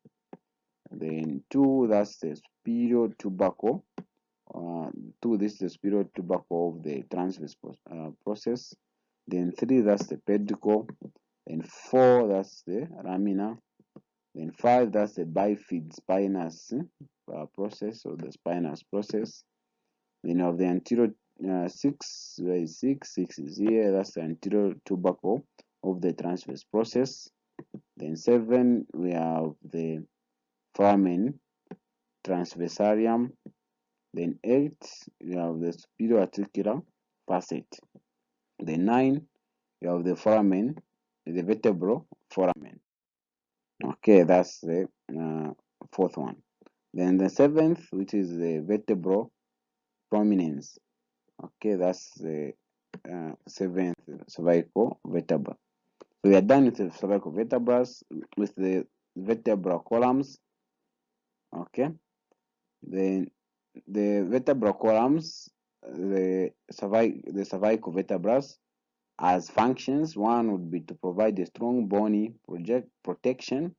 then two, that's the superior tubercle. Two, this is the superior tubercle of the transverse process. Then three, that's the pedicle. Then four, that's the lamina. Then five, that's the bifid spinous process, or the spinous process. Then of the anterior six, where is six? Six is here. That's the anterior tubercle of the transverse process. Then seven, we have the foramen transversarium. Then eight, we have the superior articular facet. Then nine, we have the foramen, the vertebral foramen. Okay, that's the fourth one. Then the seventh, which is the vertebral prominence. Okay, that's the seventh cervical vertebra. So we are done with the cervical vertebrae, with the vertebral columns. Okay, then the vertebral columns, the cervical vertebrae as functions. One would be to provide a strong bony protection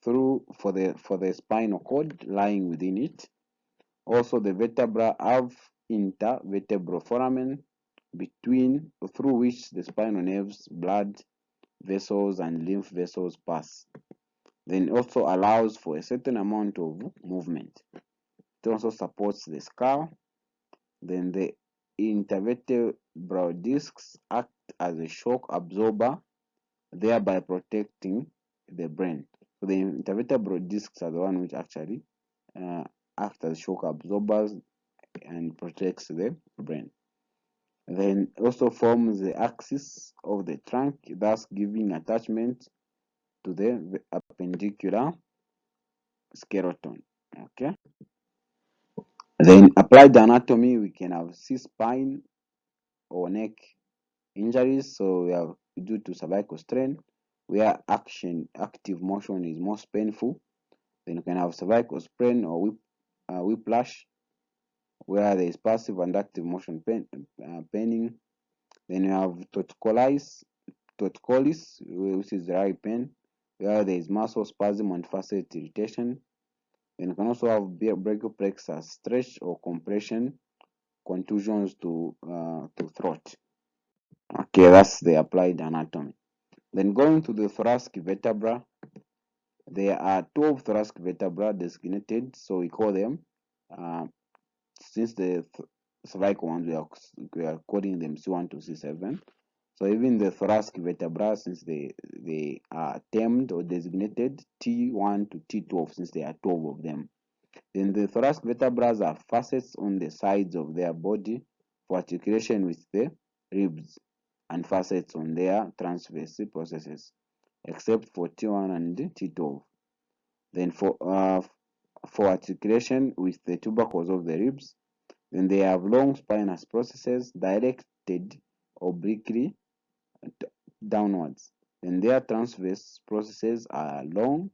for the spinal cord lying within it. Also, the vertebra have intervertebral foramen through which the spinal nerves, blood vessels, and lymph vessels pass. Then also allows for a certain amount of movement. It also supports the skull. Then the intervertebral discs act as a shock absorber, thereby protecting the brain. So the intervertebral discs are the one which actually act as shock absorbers and protects the brain. Then also forms the axis of the trunk, thus giving attachment to the appendicular skeleton. Okay. Then applied anatomy, we can have C-spine or neck injuries. So we have due to cervical strain, where active motion is most painful. Then you can have cervical sprain or whiplash, where there is passive and active motion paining. Then you have torticollis, which is dry pain, where there is muscle spasm and facet irritation. Then you can also have brachial plexus stretch or compression, contusions to throat. Okay, that's the applied anatomy. Then going to the thoracic vertebra, there are 12 thoracic vertebrae designated, so we call them, since the cervical ones, we are calling them C1 to C7. So even the thoracic vertebrae, since they are termed or designated T1 to T12, since there are 12 of them. Then the thoracic vertebrae have facets on the sides of their body for articulation with the ribs and facets on their transverse processes, except for T1 and T12. Then for articulation with the tubercles of the ribs, then they have long spinous processes directed obliquely downwards. Then their transverse processes are long,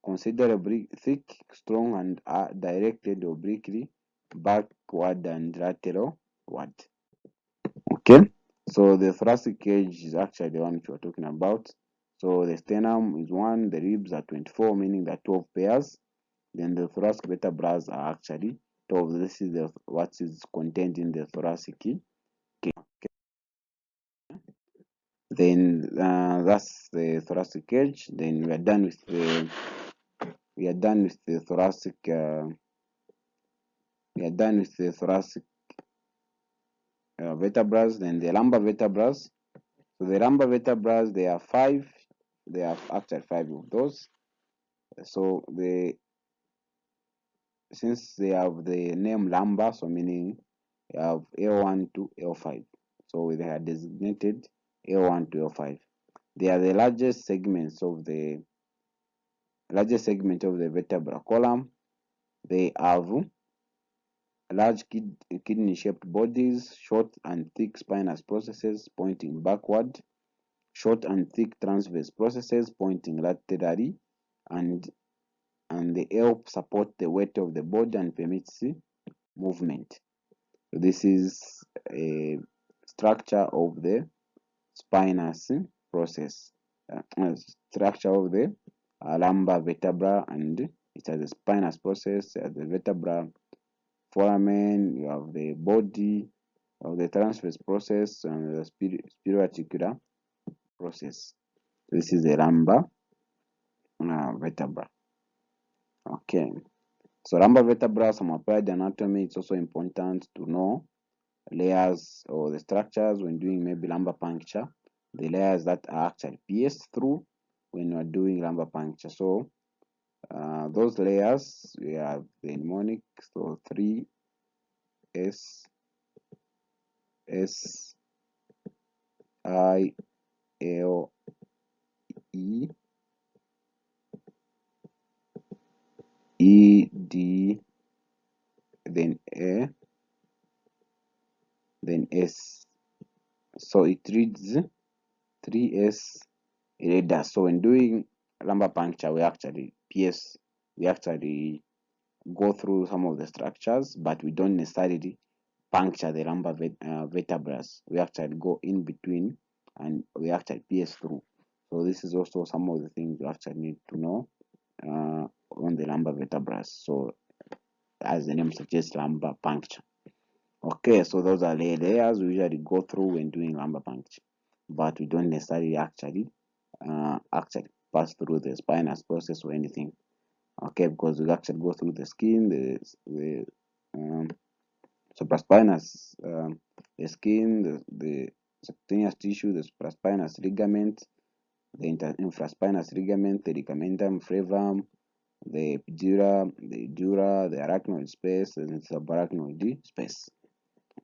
considerably thick, strong, and are directed obliquely backward and lateralward. Okay, so the thoracic cage is actually the one which we're talking about. So the sternum is 1, the ribs are 24, meaning that 12 pairs. Then the thoracic vertebrae are actually 12. This is what is contained in the thoracic cage. Then that's the thoracic cage. Then we are done with the thoracic vertebrae. Then the lumbar vertebrae. So the lumbar vertebrae, there are 5. There are actually 5 of those. So since they have the name lumbar, so meaning you have L1 to L5. So they are designated L1 to L5. They are the largest segment of the vertebral column. They have large kidney-shaped bodies, short and thick spinous processes pointing backward, short and thick transverse processes pointing laterally, and they help support the weight of the body and permits movement. So this is a structure of the spinous process, structure of the lumbar vertebra, and it has a spinous process, the vertebra, foramen, you have the body of the transverse process and the spinoarticular process. This is the lumbar vertebra. Okay, so lumbar vertebra, some applied anatomy. It's also important to know layers or the structures when doing maybe lumbar puncture, the layers that are actually pierced through when you are doing lumbar puncture. So those layers, we have the mnemonic, so 3S S I L E E D then A then S. So it reads 3S radar. So when doing lumbar puncture, we actually go through some of the structures, but we don't necessarily puncture the lumbar vertebrae. We actually go in between and we actually pierce through. So this is also some of the things you actually need to know on the lumbar vertebrae. So as the name suggests, lumbar puncture. Okay, so those are the layers we usually go through when doing lumbar puncture, but we don't necessarily actually pass through the spinous process or anything. Okay, because we actually go through the skin, the supraspinous, the skin, the subcutaneous tissue, the supraspinous ligament, the infraspinous ligament, the ligamentum flavum, the epidural, the dura, the arachnoid space, and subarachnoid space.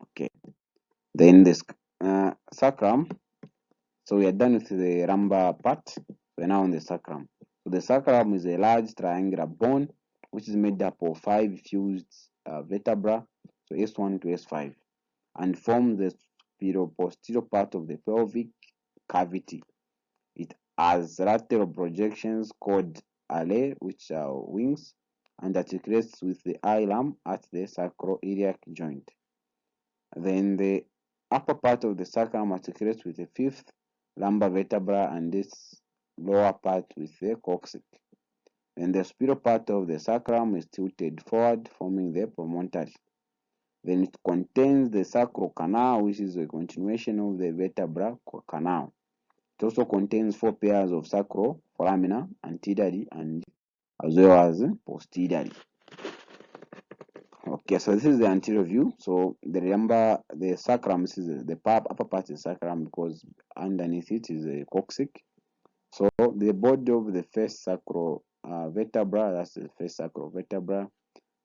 Okay, then the sacrum. So we are done with the lumbar part. We're now on the sacrum. So the sacrum is a large triangular bone which is made up of 5 fused vertebrae, so S1 to S5, and forms the posterior part of the pelvic cavity. It has lateral projections called alae, which are wings, and articulates with the hilum at the sacroiliac joint. Then the upper part of the sacrum articulates with the 5th lumbar vertebra and this lower part with the coccyx. Then the superior part of the sacrum is tilted forward, forming the promontory. Then it contains the sacral canal, which is a continuation of the vertebral canal. It also contains 4 pairs of sacral foramina anteriorly and as well as posteriorly. Okay, so this is the anterior view. So the sacrum, this is the upper part is sacrum because underneath it is a coccyx. So the body of the first sacral vertebra, that's the first sacral vertebra.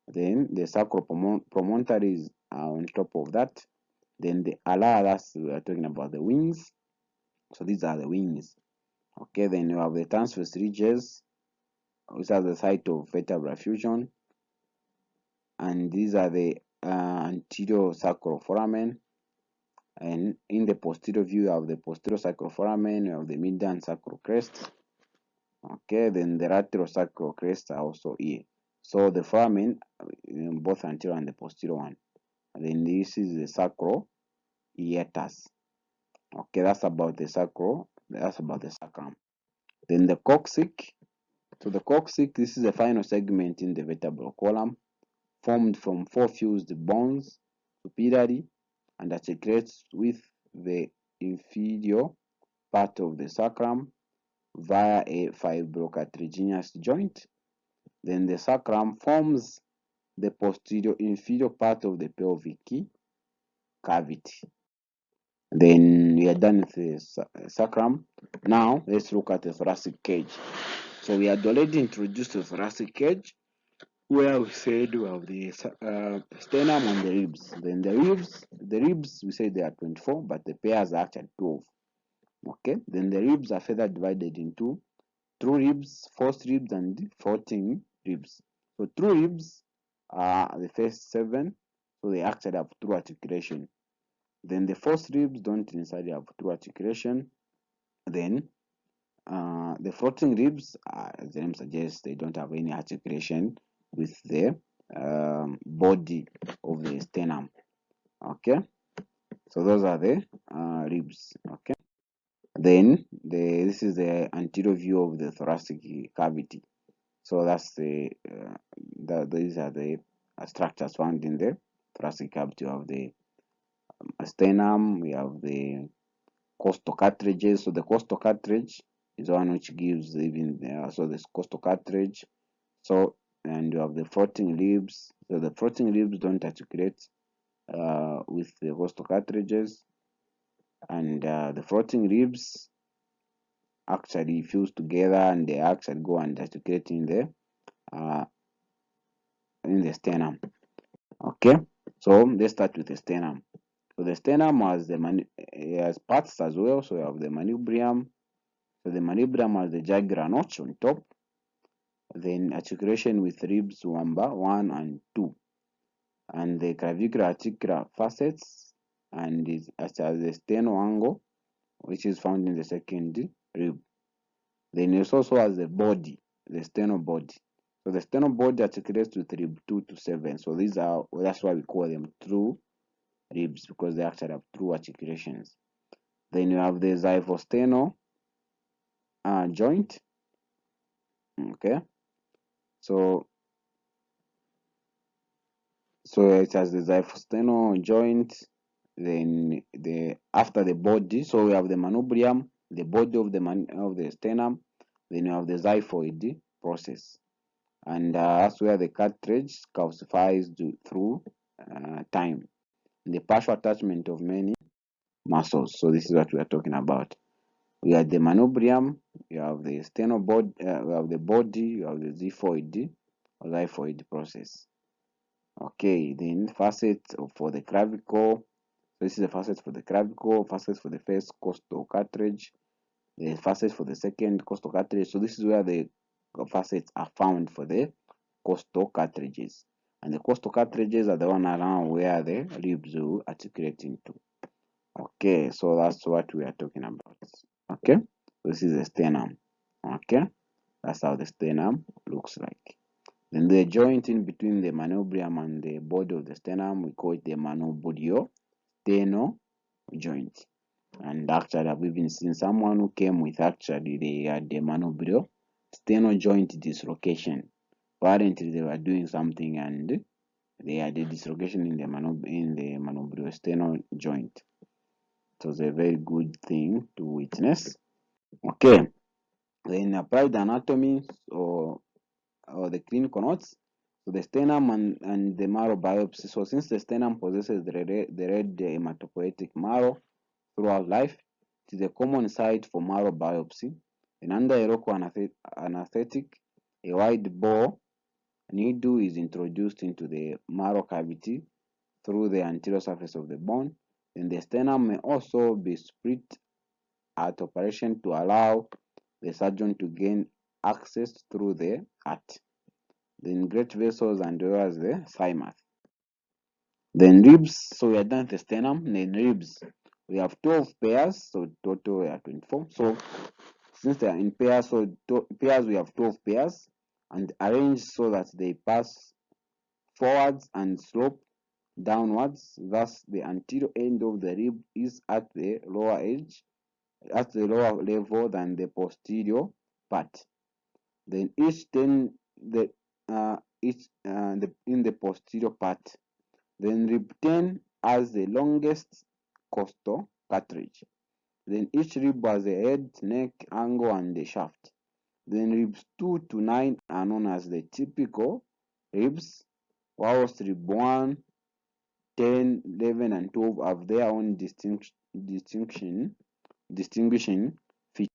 Then the sacropromontories are on top of that. Then the ala, that's we are talking about the wings. So these are the wings. Okay, then you have the transverse ridges, which are the site of vertebral fusion, and these are the anterior sacral foramen. And in the posterior view, you have the posterior sacral foramen, you have the median sacral crest. Okay, then the lateral sacral crest are also here. So the foramen, both anterior and the posterior one. And then this is the sacral hiatus. Okay, that's about the sacral. That's about the sacrum. Then the coccyx. So the coccyx, this is the final segment in the vertebral column, formed from four fused bones superiorly and articulates with the inferior part of the sacrum via a fibrocartilaginous joint. Then the sacrum forms the posterior inferior part of the pelvic cavity. Then we are done with the sacrum. Now let's look at the thoracic cage. So we had already introduced the thoracic cage, where we said we have the sternum and the ribs. Then the ribs we say they are 24, but the pairs are actually 12. Okay, then the ribs are further divided into true ribs, false ribs, and floating ribs. So true ribs are the first 7, so they actually have true articulation. Then the false ribs don't necessarily have true articulation. Then the floating ribs, as the name suggests, they don't have any articulation with the body of the sternum. Okay, so those are the ribs. Okay, then this is the anterior view of the thoracic cavity. So that's these are the structures found in the thoracic cavity. You have the sternum, we have the costal cartilages. So the costal cartilage is the one which gives even so this costal cartilage. So and you have the floating ribs. So the floating ribs don't articulate with the costal cartilages, and the floating ribs actually fuse together and they actually go and articulate uh, in the sternum. Okay, so let's start with the sternum. So the sternum has parts as well. So you have the manubrium. So the manubrium has the jugular notch on top. Then articulation with ribs number 1 and 2, and the clavicular articular facets, and is as the sternal angle, which is found in the second rib. Then it also has the body, the sternal body. So the sternal body articulates with rib 2 to 7. So that's why we call them true ribs, because they actually have true articulations. Then you have the xyphosternal joint. Okay, so it has the xyphosternal joint. Then after the body, so we have the manubrium, the body of the sternum. Then you have the xiphoid process, and that's where the cartilage calcifies through time. The partial attachment of many muscles. So this is what we are talking about. We have the manubrium, you have the sternal body, you have the body, you have the xiphoid process. Okay, then facets for the clavicle. So this is the facets for the clavicle, facets for the first costal cartilage, the facets for the second costal cartilage. So this is where the facets are found for the costal cartilages. And the costal cartilages are the one around where the ribs will articulate into. Okay, so that's what we are talking about. Okay, this is the sternum. Okay, that's how the sternum looks like. Then the joint in between the manubrium and the body of the sternum, we call it the manubrio-sternal joint. And actually, I've even seen someone who came with actually they had the manubrio-sternal joint dislocation. Apparently, they were doing something and they had a dislocation in the manubrio-sternal joint. It was a very good thing to witness. Okay, then applied anatomy or the clinical notes. So the sternum and the marrow biopsy. So since the sternum possesses the red hematopoietic marrow throughout life, it is a common site for marrow biopsy. And under a local anesthetic, a wide bore needle is introduced into the marrow cavity through the anterior surface of the bone. Then the sternum may also be split at operation to allow the surgeon to gain access through the heart. Then great vessels and as the thymus. Then ribs, so we are done with the sternum. Then ribs, we have 12 pairs, so total we are 24. So since they are in pairs, so pairs we have 12 pairs and arranged so that they pass forwards and slope downwards. Thus, the anterior end of the rib is at the lower edge, at the lower level than the posterior part. Then in the posterior part. Then rib 10 has the longest costal cartilage. Then each rib has a head, neck, angle, and a shaft. Then ribs 2 to 9 are known as the typical ribs, whilst rib 1, 10, 11, and 12 have their own distinguishing features.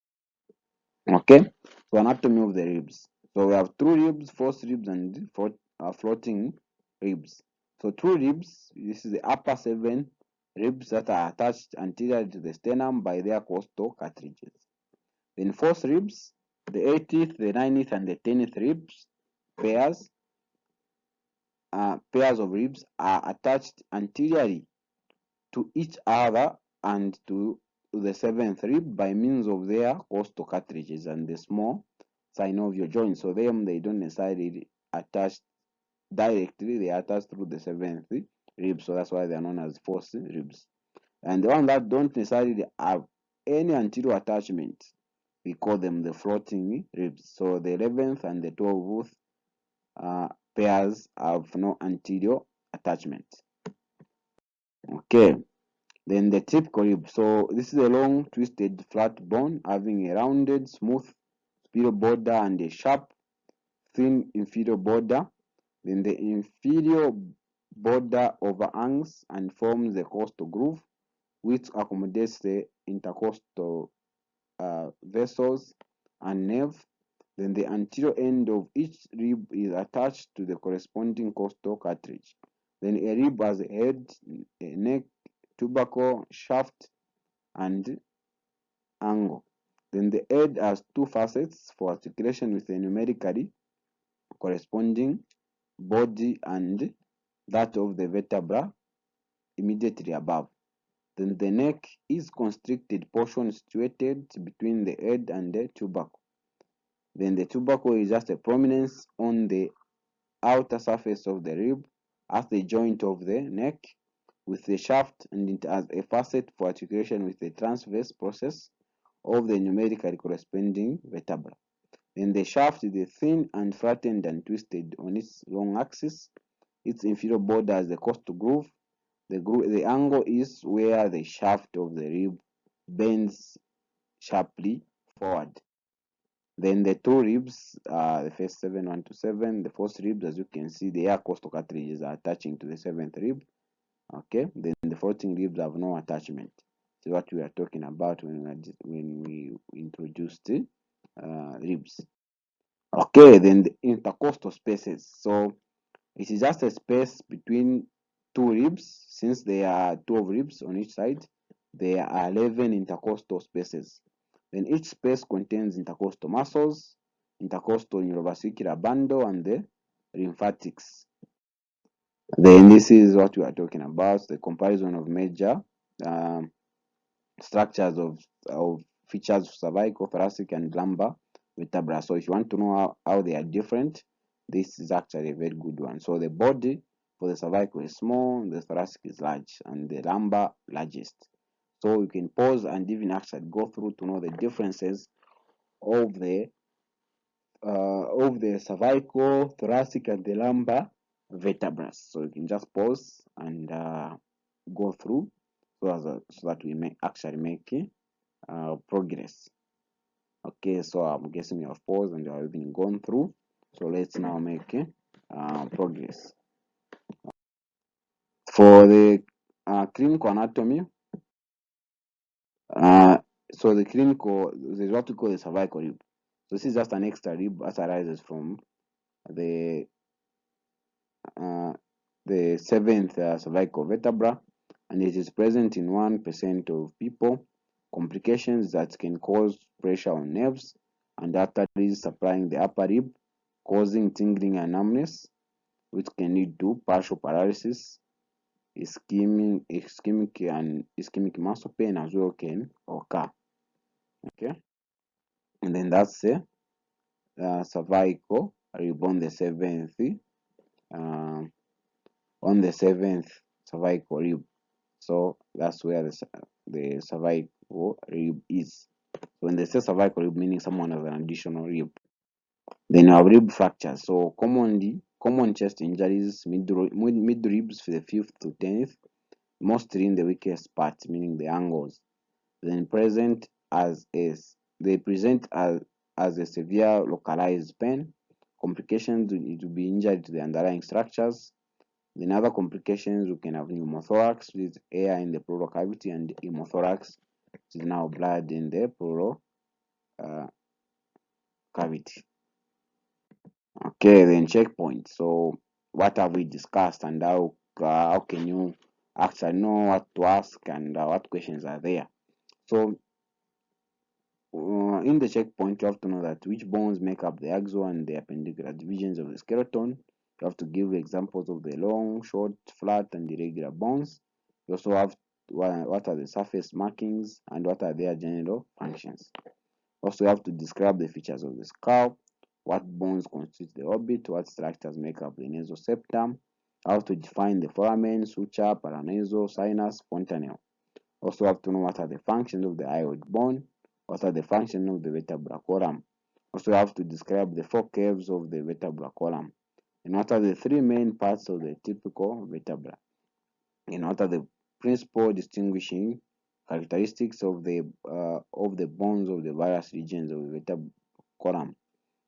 Okay, so anatomy of the ribs. So we have true ribs, false ribs, and floating ribs. So true ribs, this is the upper 7 ribs that are attached anterior to the sternum by their costal cartilages. Then false ribs, the 80th, the 90th, and the 10th ribs pairs of ribs are attached anteriorly to each other and to the 7th rib by means of their costal cartilages and the small synovial joint. So they don't necessarily attach directly, they attach through the 7th rib. So that's why they are known as false ribs. And the one that don't necessarily have any anterior attachment, we call them the floating ribs. So the 11th and the 12th pairs have no anterior attachment. Okay, then the typical rib. So this is a long, twisted, flat bone having a rounded, smooth superior border and a sharp, thin inferior border. Then the inferior border overhangs and forms the costal groove, which accommodates the intercostal vessels and nerve. Then the anterior end of each rib is attached to the corresponding costal cartilage. Then a rib has a head, a neck, tubercle, shaft, and angle. Then the head has 2 facets for articulation with a numerically corresponding body and that of the vertebra immediately above. Then the neck is constricted portion situated between the head and the tubercle. Then the tubercle is just a prominence on the outer surface of the rib at the joint of the neck with the shaft, and it has a facet for articulation with the transverse process of the numerically corresponding vertebra. Then the shaft is thin and flattened and twisted on its long axis. Its inferior border has the costal groove. The angle is where the shaft of the rib bends sharply forward. Then the 2 ribs, the first 7, 1 to 7, the first ribs, as you can see, the air costal cartilages are attaching to the 7th rib. Okay, then the floating ribs have no attachment. So what we are talking about when we introduced ribs. Okay, then the intercostal spaces. So it is just a space between 2 ribs. Since there are 12 ribs on each side, there are 11 intercostal spaces. Then each space contains intercostal muscles, intercostal neurovascular bundle, and the lymphatics. Then this is what we are talking about, the comparison of major um, structures of features of cervical, thoracic, and lumbar vertebra. So if you want to know how they are different, this is actually a very good one. So the body for the cervical is small, the thoracic is large, and the lumbar largest. So you can pause and even actually go through to know the differences of the cervical, thoracic, and the lumbar vertebrae. So you can just pause and go through so that we may actually make progress. Okay, so I'm guessing you have paused and you have been gone through. So let's now make progress. For the clinical anatomy, uh, so the clinical, there's what we call the cervical rib. So this is just an extra rib that arises from the the seventh cervical vertebra, and it is present in 1% of people. Complications that can cause pressure on nerves and arteries supplying the upper rib, causing tingling and numbness, which can lead to partial paralysis, ischemic muscle pain as well can occur. Okay, and then that's cervical rib um, on the seventh cervical rib. So that's where the cervical rib is. So when they say cervical rib, meaning someone has an additional rib. Then you have rib fractures. So common chest injuries, mid ribs for the 5th to 10th, mostly in the weakest part, meaning the angles. Then they present as a severe localized pain. Complications, it will be injury to the underlying structures. Then other complications, we can have pneumothorax with air in the pleural cavity, and hemothorax, which is now blood in the pleural uh, cavity. Okay, then checkpoint. So what have we discussed, and how can you actually know what to ask, and what questions are there? So in the checkpoint, you have to know that which bones make up the axial and the appendicular divisions of the skeleton. You have to give examples of the long, short, flat, and irregular bones. You also have what are the surface markings and what are their general functions. Also, you have to describe the features of the skull, what bones constitute the orbit, what structures make up the nasal septum, how to define the foramen, suture, paranasal, sinus, fontanelle. Also have to know what are the functions of the hyoid bone, what are the functions of the vertebral column. Also have to describe the four curves of the vertebral column, and what are the three main parts of the typical vertebra, and what are the principal distinguishing characteristics of the bones of the various regions of the vertebral column.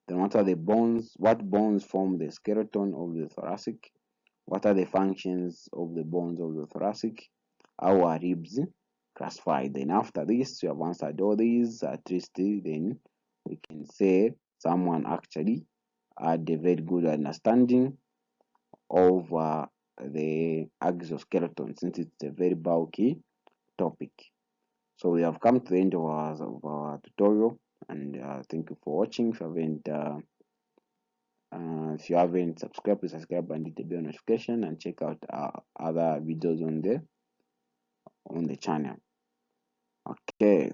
Then what bones form the skeleton of the thoracic, what are the functions of the bones of the thoracic, how are ribs classified. Then after this, you have answered all these, at least then we can say someone actually had a very good understanding of the exoskeleton, since it's a very bulky topic. So we have come to the end of our tutorial, and thank you for watching. If you haven't subscribed, please subscribe and hit the bell notification, and check out other videos on the channel. Okay,